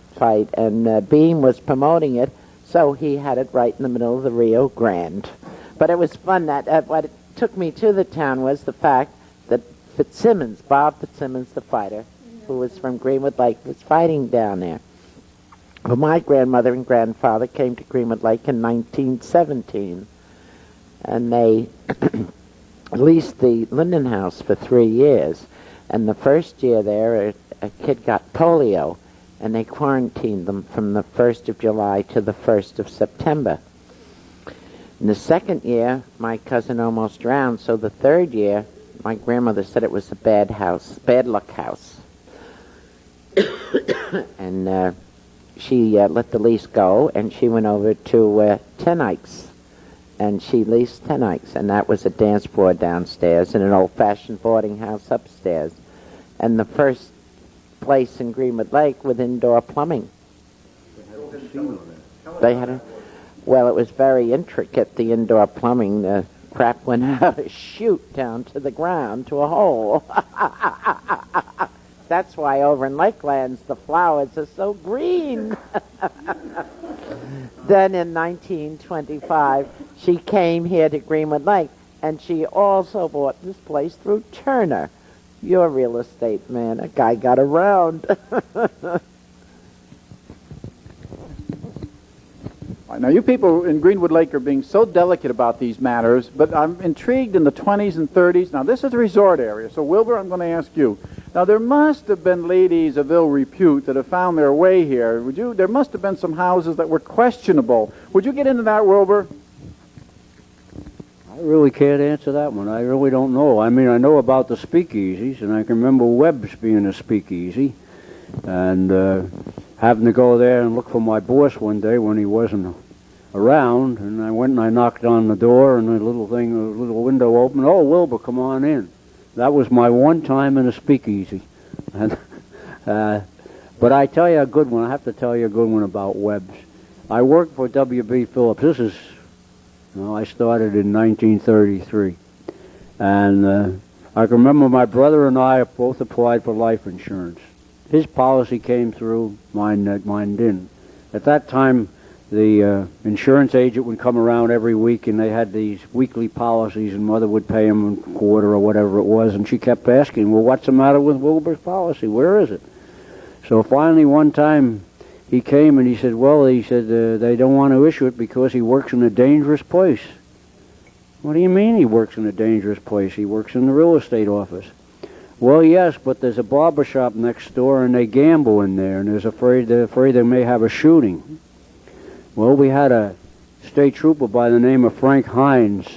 and Bean was promoting it, so he had it right in the middle of the Rio Grande. But it was fun. That what it took me to the town was the fact that Fitzsimmons, Bob Fitzsimmons, the fighter, who was from Greenwood Lake, was fighting down there. Well, my grandmother and grandfather came to Greenwood Lake in 1917, and they leased the Linden House for 3 years. And the first year there, a kid got polio, and they quarantined them from the 1st of July to the 1st of September. In the second year, my cousin almost drowned, so the third year, my grandmother said it was a bad house, bad luck house. And she let the lease go, and she went over to Ten Ikes. And she leased Ten Ikes, and that was a dance floor downstairs and an old-fashioned boarding house upstairs. And the first place in Greenwood Lake with indoor plumbing. They had a, well, it was very intricate, the indoor plumbing. The crap went out a chute down to the ground, to a hole. That's why over in Lakelands the flowers are so green. Then in 1925, she came here to Greenwood Lake, and she also bought this place through Turner. You're a real estate man. A guy got around. Now, you people in Greenwood Lake are being so delicate about these matters, but I'm intrigued in the 20s and 30s. Now, this is a resort area, so Wilbur, I'm going to ask you. Now, there must have been ladies of ill repute that have found their way here. There must have been some houses that were questionable. Would you get into that, Wilbur? I really can't answer that one. I really don't know. I mean, I know about the speakeasies, and I can remember Webb's being a speakeasy, and having to go there and look for my boss one day when he wasn't around, and I went and I knocked on the door, and the little window opened. Oh, Wilbur, come on in. That was my one time in a speakeasy. And, but I tell you a good one. I have to tell you a good one about Webb's. I worked for W.B. Phillips. This is, I started in 1933. And I can remember my brother and I both applied for life insurance. His policy came through, mine didn't. At that time, the insurance agent would come around every week, and they had these weekly policies, and Mother would pay him a quarter or whatever it was, and she kept asking, well, what's the matter with Wilbur's policy? Where is it? So finally one time he came and he said, well, they don't want to issue it because he works in a dangerous place. What do you mean he works in a dangerous place? He works in the real estate office. Well, yes, but there's a barber shop next door, and they gamble in there, and they're afraid they may have a shooting. Well, we had a state trooper by the name of Frank Hines,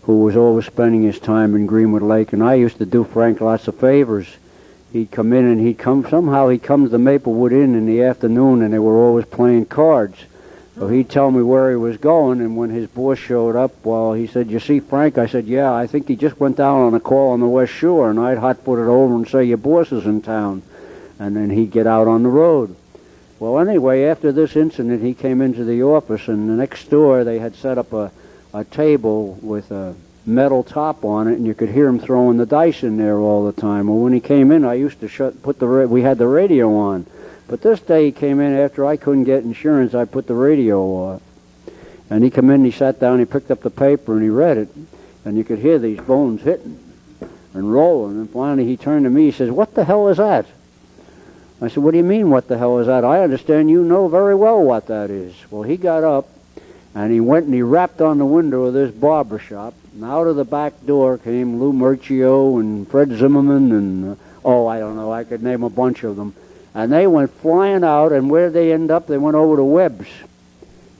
who was always spending his time in Greenwood Lake, and I used to do Frank lots of favors. He'd come in, and somehow he'd come to the Maplewood Inn in the afternoon, and they were always playing cards. So he'd tell me where he was going, and when his boss showed up, well, he said, you see Frank? I said, yeah, I think he just went down on a call on the West Shore, and I'd hot-foot it over and say, your boss is in town. And then he'd get out on the road. Well, anyway, after this incident, he came into the office, and the next door they had set up a table with a metal top on it, and you could hear him throwing the dice in there all the time. Well, when he came in, I used to we had the radio on. But this day he came in after I couldn't get insurance. I put the radio on. And he came in, he sat down, he picked up the paper, and he read it. And you could hear these bones hitting and rolling. And finally he turned to me, he says, what the hell is that? I said, what do you mean, what the hell is that? I understand you know very well what that is. Well, he got up, and he went and he rapped on the window of this barber shop. And out of the back door came Lou Murchio and Fred Zimmerman and, I don't know, I could name a bunch of them. And they went flying out, and where they end up, they went over to Webb's.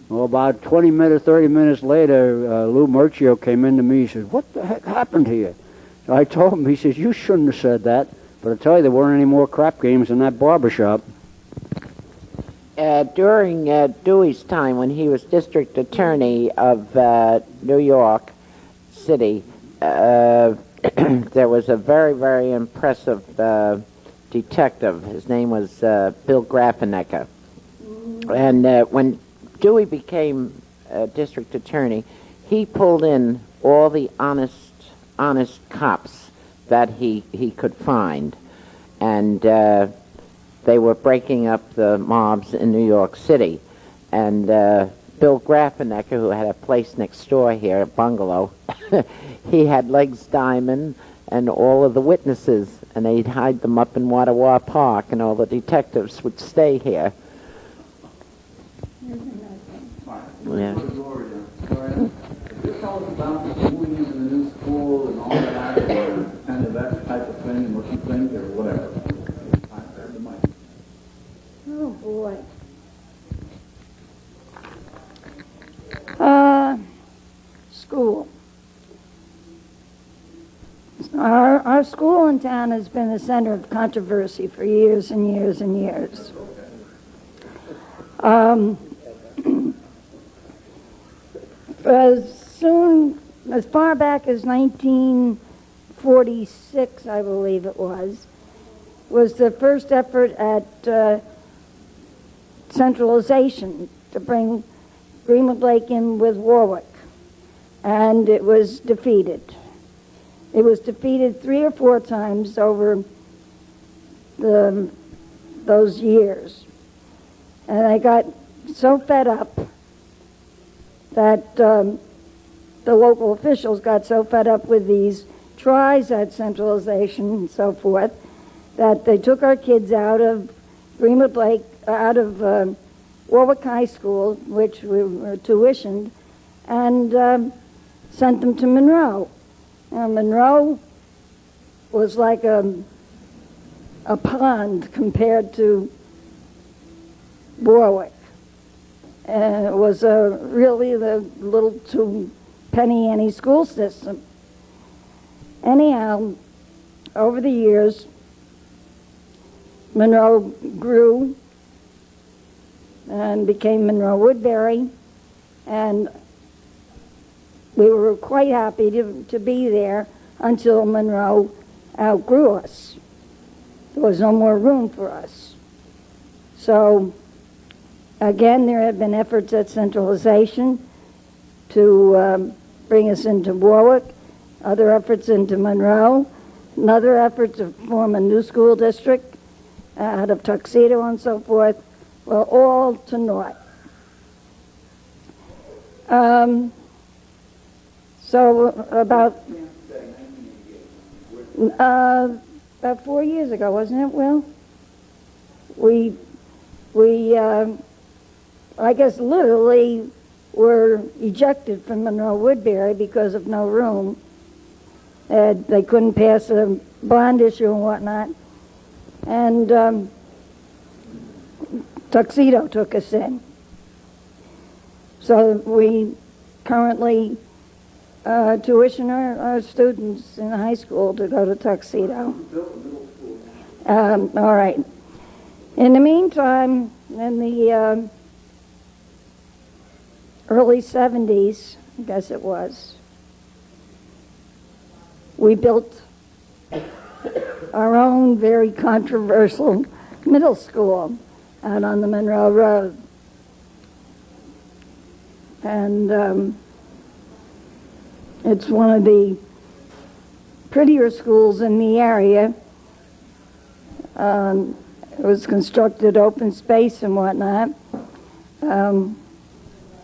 Well, about 20 minutes, 30 minutes later, Lou Murchio came in to me. He said, what the heck happened here? So I told him, he says, you shouldn't have said that. But I tell you, there weren't any more crap games in that barber shop. During Dewey's time, when he was district attorney of New York City, there was a very, very impressive detective. His name was Bill Grafenecker. And when Dewey became district attorney, he pulled in all the honest cops that he could find. And they were breaking up the mobs in New York City. And Bill Grafenecker, who had a place next door here, a bungalow, he had Legs Diamond and all of the witnesses, and they'd hide them up in Wattawa Park, and all the detectives would stay here. Yeah. Gloria, could you tell us about moving into the new school and all that, or kind of that type of thing, and what you think, or whatever? Oh, boy. School. All our school in town has been the center of controversy for years and years and years. As far back as 1946, I believe it was the first effort at centralization to bring Greenwood Lake in with Warwick, and it was defeated. It was defeated 3 or 4 times over those years, and I got so fed up that the local officials got so fed up with these tries at centralization and so forth that they took our kids out of Greenwood Lake, out of Warwick High School, which we were tuitioned, and sent them to Monroe. Now, Monroe was like a pond compared to Warwick. And it was really the little two-penny-any school system. Anyhow, over the years, Monroe grew and became Monroe Woodbury, and we were quite happy to be there until Monroe outgrew us. There was no more room for us. So, again, there have been efforts at centralization to bring us into Warwick, other efforts into Monroe, and other efforts to form a new school district out of Tuxedo and so forth, were all to naught. So about 4 years ago, wasn't it, Will? We I guess literally were ejected from Monroe Woodbury because of no room. They couldn't pass a bond issue and whatnot. And Tuxedo took us in. So we currently tuition our students in high school to go to Tuxedo. All right. In the meantime, in the early 70s, I guess it was, we built our own very controversial middle school out on the Monroe Road. And it's one of the prettier schools in the area. It was constructed open space and whatnot,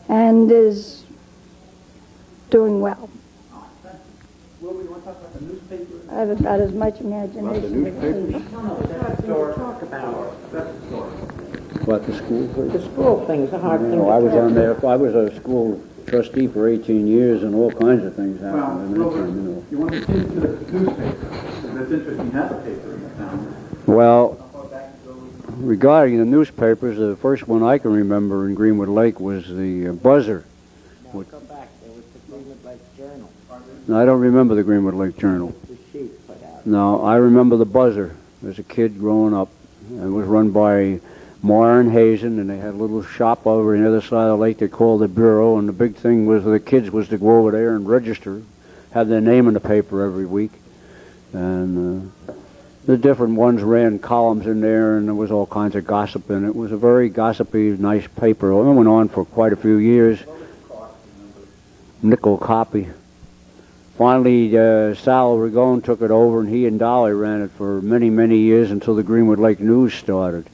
and is doing well. Will, we want to talk about the newspaper? I have about as much imagination as you. Talk about What, the school? the school thing is a hard thing. No, I was on there. I was a school trustee for 18 years, and all kinds of things happened in that time, you know. You want to change to the newspaper, because that's interesting, that's a paper in the town. Well, regarding the newspapers, the first one I can remember in Greenwood Lake was the Buzzer. Now, go back. There was the Greenwood Lake Journal. No, I don't remember the Greenwood Lake Journal. The sheet put out. No, I remember the Buzzer. As a kid growing up, it was run by Moore and Hazen, and they had a little shop over on the other side of the lake they called the Bureau, and the big thing was the kids was to go over there and register, have their name in the paper every week, and the different ones ran columns in there, and there was all kinds of gossip in it. It was a very gossipy, nice paper. It went on for quite a few years. Nickel copy. Finally, Sal Ragone took it over, and he and Dolly ran it for many, many years until the Greenwood Lake News started.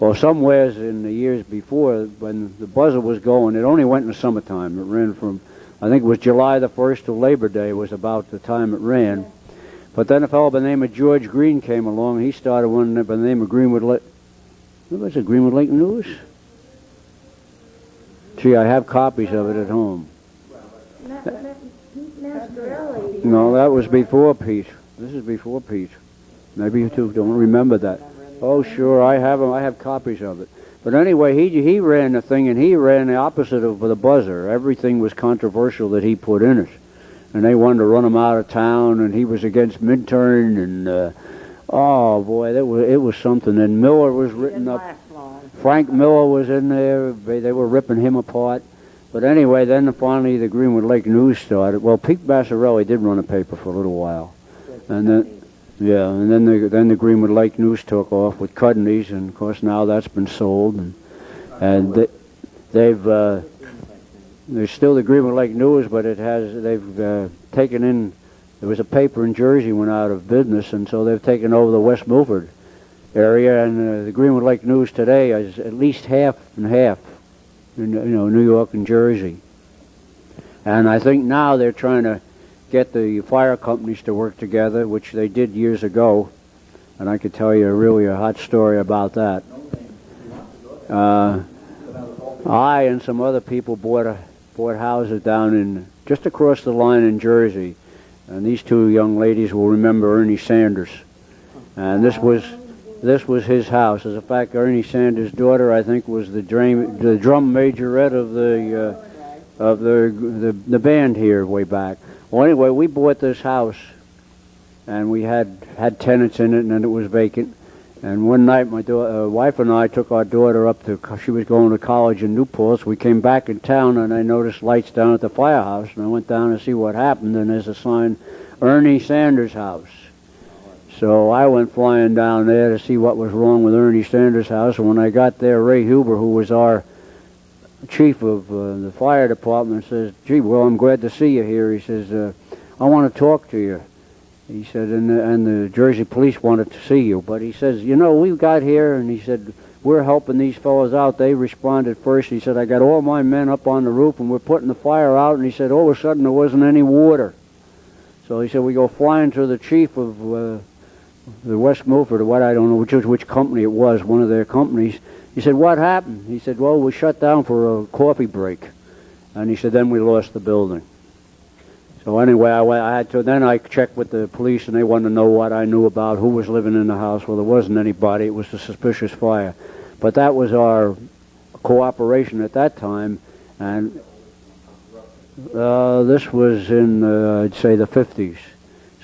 Well, somewheres in the years before, when the Buzzer was going, it only went in the summertime. It ran from, I think it was July the 1st to Labor Day was about the time it ran. But then a fellow by the name of George Green came along. He started one by the name of Greenwood Lake. What was it, Greenwood Lake News? Gee, I have copies of it at home. No, that was before Pete. This is before Pete. Maybe you two don't remember that. Oh, sure, I have them. I have copies of it. But anyway, he ran the thing, and he ran the opposite of the Buzzer. Everything was controversial that he put in it. and they wanted to run him out of town, and he was against Minturn, and oh boy, it was something. And Miller was written up. Frank Miller was in there. They were ripping him apart. But anyway, then finally the Greenwood Lake News started. Well, Pete Bassarelli did run a paper for a little while, and then the Greenwood Lake News took off with Cudney's, and of course now that's been sold, and there's still the Greenwood Lake News, but they've taken in. There was a paper in Jersey went out of business, and so they've taken over the West Milford area, and the Greenwood Lake News today is at least half and half. New York and Jersey. And I think now they're trying to get the fire companies to work together, which they did years ago. And I could tell you really a hot story about that. I and some other people bought houses down just across the line in Jersey. And these two young ladies will remember Ernie Sanders. And this was his house. As a fact, Ernie Sanders' daughter, I think, was the drum majorette of the band here way back. Well, anyway, we bought this house, and we had tenants in it, and then it was vacant. And one night, my wife and I took our daughter up she was going to college in Newport. So we came back in town, and I noticed lights down at the firehouse, and I went down to see what happened, and there's a sign, Ernie Sanders' house. So I went flying down there to see what was wrong with Ernie Sanders' house, and when I got there, Ray Huber, who was our chief of the fire department, says, "Gee, well, I'm glad to see you here." He says, "I want to talk to you." He said, and the Jersey police wanted to see you. But he says, we got here, and he said, we're helping these fellows out. They responded first. He said, I got all my men up on the roof, and we're putting the fire out. And he said, all of a sudden, there wasn't any water. So he said, we go flying to the chief of the West Milford, or what, I don't know which company it was, one of their companies. He said, what happened? He said, well, we shut down for a coffee break. And he said, then we lost the building. So anyway, then I checked with the police, and they wanted to know what I knew about who was living in the house. Well, there wasn't anybody. It was a suspicious fire. But that was our cooperation at that time, and this was in, I'd say, the 50s.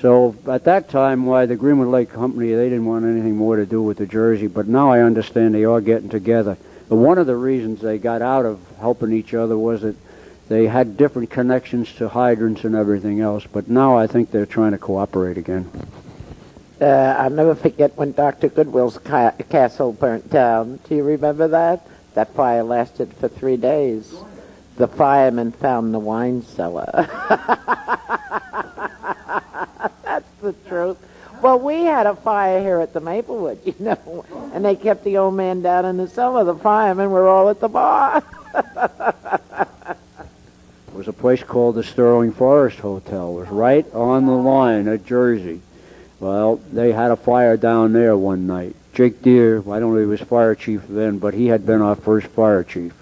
So at that time, why the Greenwood Lake Company, they didn't want anything more to do with the Jersey, but now I understand they are getting together. But one of the reasons they got out of helping each other was that they had different connections to hydrants and everything else, but now I think they're trying to cooperate again. I'll never forget when Dr. Goodwill's castle burnt down. Do you remember that? That fire lasted for 3 days. The firemen found the wine cellar. That's the truth. Well, we had a fire here at the Maplewood, and they kept the old man down in the cellar. The firemen were all at the bar. It was a place called the Sterling Forest Hotel. It was right on the line at Jersey. Well, they had a fire down there one night. Jake Deere, I don't know if he was fire chief then, but he had been our first fire chief.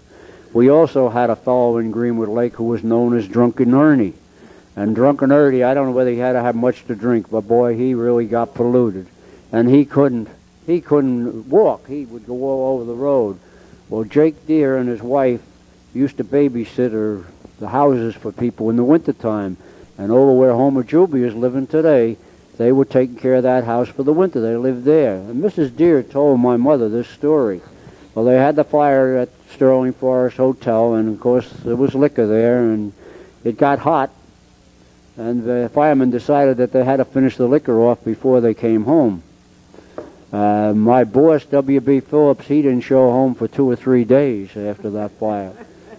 We also had a fellow in Greenwood Lake who was known as Drunken Ernie. And Drunken Ernie, I don't know whether he had to have much to drink, but boy, he really got polluted. And he couldn't walk. He would go all over the road. Well, Jake Deere and his wife used to babysit the houses for people in the wintertime. And over where Homer Juby is living today, they were taking care of that house for the winter. They lived there. And Mrs. Deere told my mother this story. Well, they had the fire at Sterling Forest Hotel, and of course there was liquor there, and it got hot. And the firemen decided that they had to finish the liquor off before they came home. My boss, W.B. Phillips, he didn't show home for 2 or 3 days after that fire.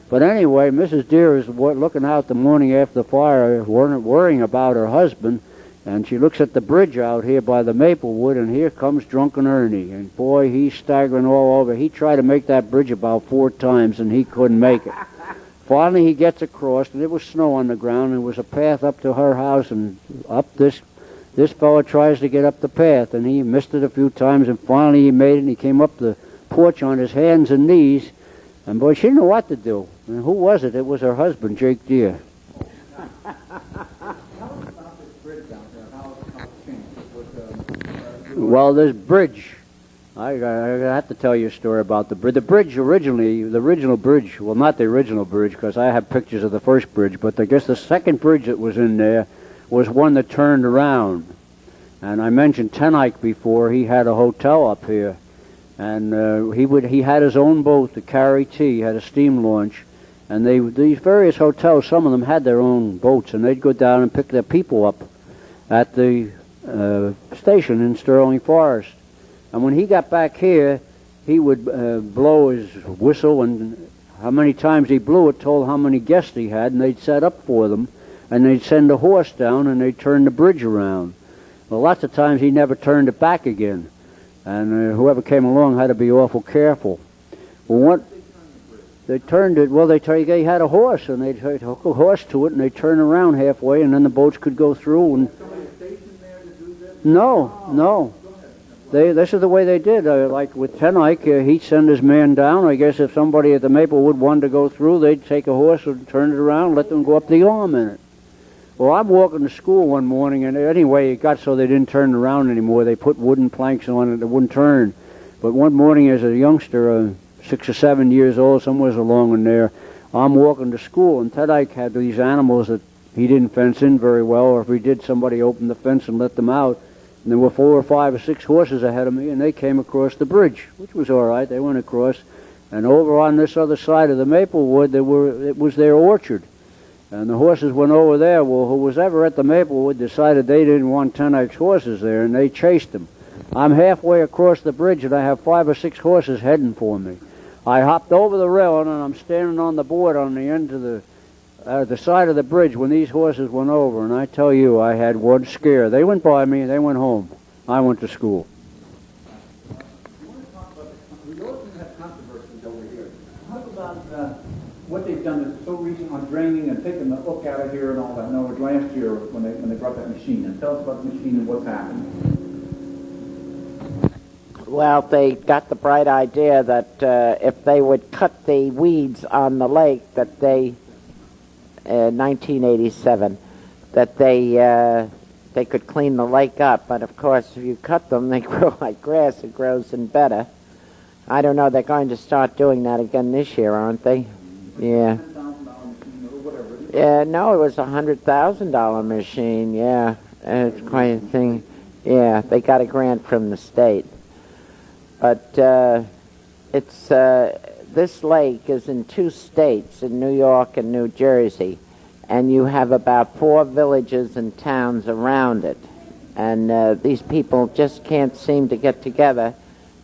But anyway, Mrs. Deere is looking out the morning after the fire, worrying about her husband, and she looks at the bridge out here by the Maplewood, and here comes Drunken Ernie. And boy, he's staggering all over. He tried to make that bridge about 4 times, and he couldn't make it. Finally, he gets across, and there was snow on the ground, and there was a path up to her house, and up this fellow tries to get up the path, and he missed it a few times, and finally he made it, and he came up the porch on his hands and knees, and boy, she didn't know what to do. And who was it? It was her husband, Jake Deere. Well, this bridge I have to tell you a story about the bridge. The bridge originally, the original bridge, well, not the original bridge, because I have pictures of the first bridge, but I guess the second bridge that was in there was one that turned around. And I mentioned Tenike before. He had a hotel up here, and he had his own boat to carry tea. He had a steam launch, and these various hotels, some of them had their own boats, and they'd go down and pick their people up at the station in Sterling Forest. And when he got back here, he would blow his whistle, and how many times he blew it told how many guests he had, and they'd set up for them, and they'd send a horse down, and they'd turn the bridge around. Well, lots of times he never turned it back again, and whoever came along had to be awful careful. Well, they turned it, well, they had a horse, and they'd hook a horse to it, and they'd turn around halfway, and then the boats could go through. And No. This is the way they did. Like with Tenike, he'd send his man down. I guess if somebody at the Maplewood wanted to go through, they'd take a horse and turn it around, let them go up the arm in it. Well, I'm walking to school one morning, and anyway, it got so they didn't turn around anymore. They put wooden planks on it that wouldn't turn. But one morning as a youngster, 6 or 7 years old, somewhere along in there, I'm walking to school, and Tenike had these animals that he didn't fence in very well, or if he did, somebody opened the fence and let them out. And there were 4 or 5 or 6 horses ahead of me, and they came across the bridge, which was all right. They went across, and over on this other side of the Maplewood, it was their orchard. And the horses went over there. Well, who was ever at the Maplewood decided they didn't want Tenike's horses there, and they chased them. I'm halfway across the bridge, and I have 5 or 6 horses heading for me. I hopped over the railing, and I'm standing on the board on the end of the side of the bridge when these horses went over, and I tell you, I had one scare. They went by me, they went home. I went to school. We often have controversies over here. Talk about what they've done that's so recent on draining and taking the hook out of here and all that. No, it was last year when they brought that machine in. Tell us about the machine and what's happened. Well, they got the bright idea that if they would cut the weeds on the lake, that they 1987, that they could clean the lake up. But of course, if you cut them, they grow like grass. It grows in better. I don't know. They're going to start doing that again this year, aren't they? Yeah. Yeah. No, it was $100,000 machine. Yeah, it's quite a thing. Yeah, they got a grant from the state, but it's. This lake is in 2 states, in New York and New Jersey, and you have about 4 villages and towns around it. And these people just can't seem to get together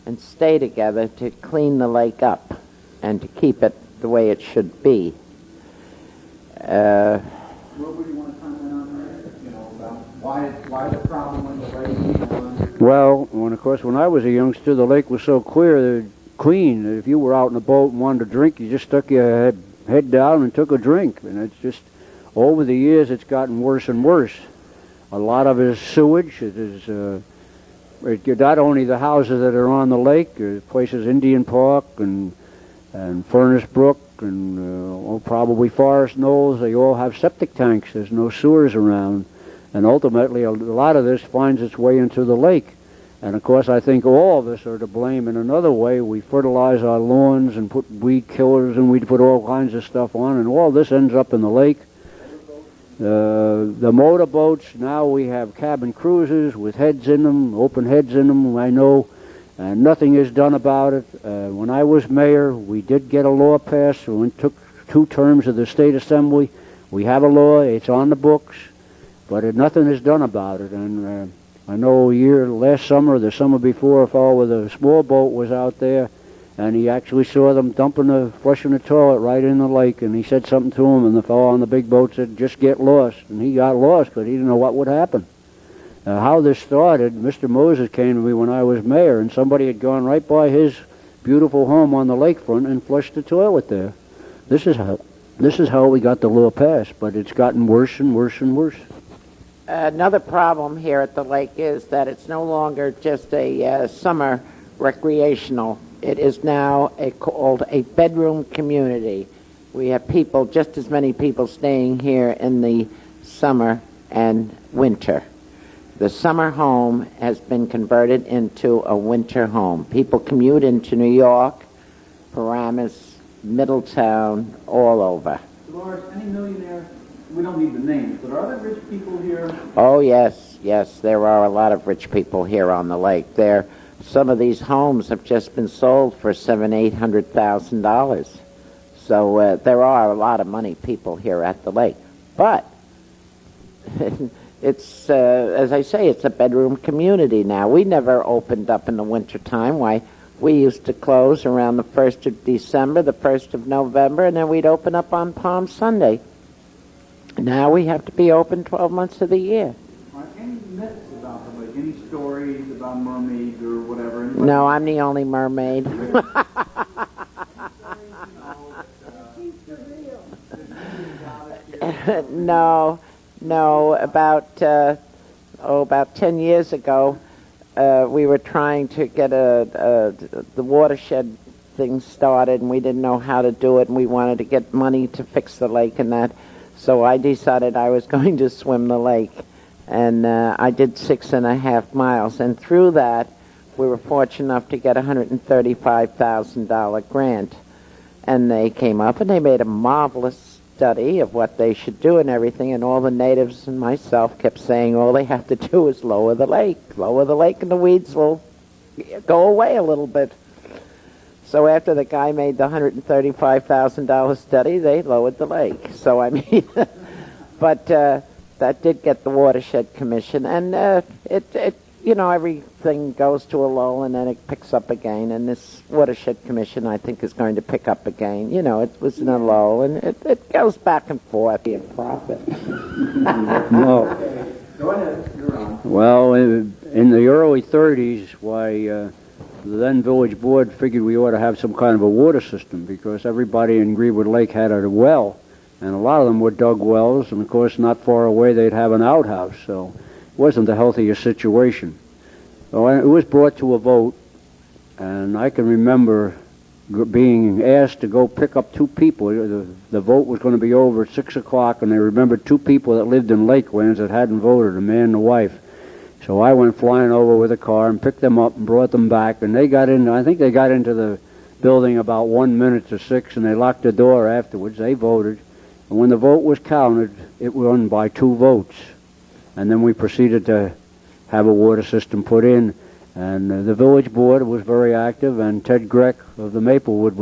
and stay together to clean the lake up and to keep it the way it should be. Wilbur, you want to comment on that? You know, about why the problem with the lake? Well, of course, when I was a youngster, the lake was so clean. If you were out in a boat and wanted to drink, you just stuck your head down and took a drink. And it's just, over the years, it's gotten worse and worse. A lot of it is sewage. It is not only the houses that are on the lake, there's places, Indian Park and Furnace Brook and probably Forest Knolls, they all have septic tanks. There's no sewers around. And ultimately, a lot of this finds its way into the lake. And of course, I think all of us are to blame in another way. We fertilize our lawns and put weed killers, and we put all kinds of stuff on, and all this ends up in the lake. The motorboats, now we have cabin cruisers with heads in them, open heads in them, I know, and nothing is done about it. When I was mayor, we did get a law passed. We took 2 terms of the state assembly. We have a law, it's on the books, but nothing is done about it. And I know last summer, the summer before, a fellow with a small boat was out there, and he actually saw them flushing the toilet right in the lake, and he said something to him, and the fellow on the big boat said, just get lost. And he got lost, but he didn't know what would happen. How this started, Mr. Moses came to me when I was mayor, and somebody had gone right by his beautiful home on the lakefront and flushed the toilet there. This is how we got the law passed, but it's gotten worse and worse and worse. Another problem here at the lake is that it's no longer just a summer recreational. It is now called a bedroom community. We have people, just as many people staying here in the summer and winter. The summer home has been converted into a winter home. People commute into New York, Paramus, Middletown, all over. Doris, any millionaires? We don't need the names, but are there rich people here? Oh, yes, there are a lot of rich people here on the lake. Some of these homes have just been sold for $700,000-800,000. So there are a lot of money people here at the lake. But it's, as I say, it's a bedroom community now. We never opened up in the wintertime. Why, we used to close around the 1st of December, the 1st of November, and then we'd open up on Palm Sunday. Now we have to be open 12 months of the year. Are any myths about the lake? Any stories about mermaids or whatever? No, I'm the only mermaid. No, about 10 years ago, we were trying to get the watershed thing started, and we didn't know how to do it, and we wanted to get money to fix the lake and that. So I decided I was going to swim the lake, and I did 6.5 miles, and through that, we were fortunate enough to get a $135,000 grant. And they came up and they made a marvelous study of what they should do and everything, and all the natives and myself kept saying all they have to do is lower the lake and the weeds will go away a little bit. So after the guy made the $135,000 study, they lowered the lake. So I mean, but that did get the Watershed Commission, and it everything goes to a lull and then it picks up again. And this Watershed Commission, I think, is going to pick up again. It was in a lull, and it goes back and forth. Be a profit. No. Go ahead. You're on. Well, in the early 30s, the then village board figured we ought to have some kind of a water system, because everybody in Greenwood Lake had a well, and a lot of them were dug wells, and of course not far away they'd have an outhouse, so it wasn't the healthiest situation. So it was brought to a vote, and I can remember being asked to go pick up two people. The vote was going to be over at 6 o'clock, and I remembered two people that lived in Lakelands that hadn't voted, a man and a wife. So I went flying over with a car and picked them up and brought them back, and I think they got into the building about 1 minute to 6, and they locked the door afterwards. They voted, and when the vote was counted, it won by 2 votes. And then we proceeded to have a water system put in, and the village board was very active, and Ted Greck of the Maplewood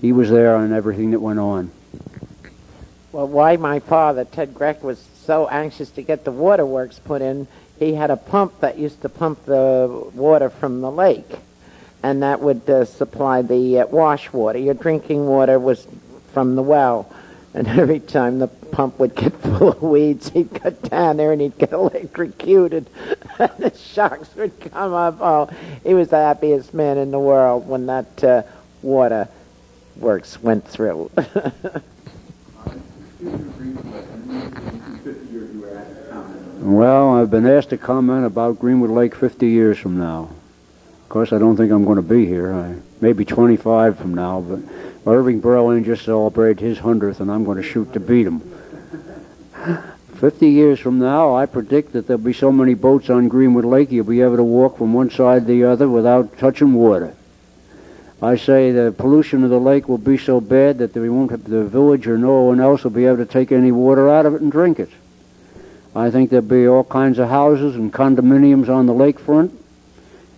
he was there on everything that went on. Well, why my father, Ted Greck, was so anxious to get the waterworks put in, he had a pump that used to pump the water from the lake, and that would supply the wash water. Your drinking water was from the well, and every time the pump would get full of weeds, he'd go down there and he'd get electrocuted, and the shocks would come up. Oh, he was the happiest man in the world when that water works went through. Well, I've been asked to comment about Greenwood Lake 50 years from now. Of course, I don't think I'm going to be here. Maybe 25 from now, but Irving Berlin just celebrated his 100th, and I'm going to shoot to beat him. 50 years from now, I predict that there'll be so many boats on Greenwood Lake, you'll be able to walk from one side to the other without touching water. I say the pollution of the lake will be so bad that the village or no one else will be able to take any water out of it and drink it. I think there'll be all kinds of houses and condominiums on the lakefront,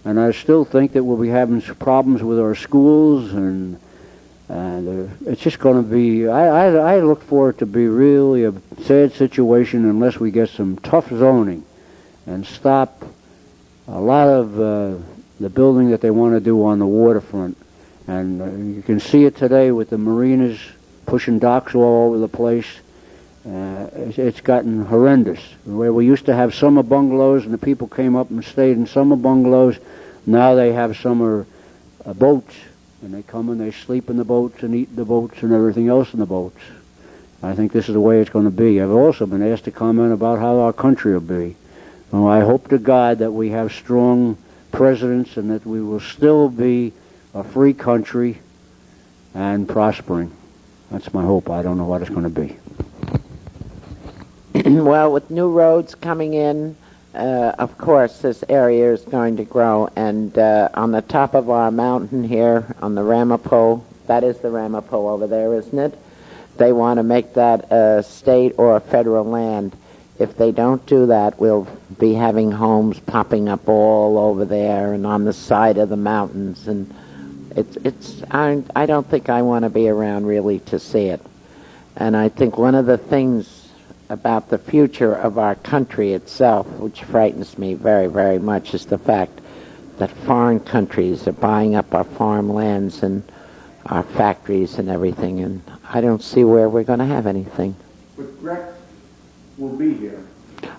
and I still think that we'll be having some problems with our schools, and it's just going to be, I look for it to be really a sad situation unless we get some tough zoning and stop a lot of the building that they want to do on the waterfront. And you can see it today with the marinas pushing docks all over the place. It's gotten horrendous. Where we used to have summer bungalows and the people came up and stayed in summer bungalows, now they have summer boats, and they come and they sleep in the boats and eat in the boats and everything else in the boats. I think this is the way it's going to be. I've also been asked to comment about how our country will be. Well, I hope to God that we have strong presidents and that we will still be a free country and prospering. That's my hope. I don't know what it's going to be. Well, with new roads coming in, of course, this area is going to grow. And on the top of our mountain here, on the Ramapo, that is the Ramapo over there, isn't it? They want to make that a state or a federal land. If they don't do that, we'll be having homes popping up all over there and on the side of the mountains. And I don't think I want to be around really to see it. And I think one of the things about the future of our country itself, which frightens me very, very much, is the fact that foreign countries are buying up our farmlands and our factories and everything, and I don't see where we're going to have anything. But Greck will be here.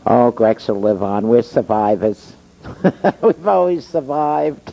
Oh, Grecks will live on. We're survivors. We've always survived.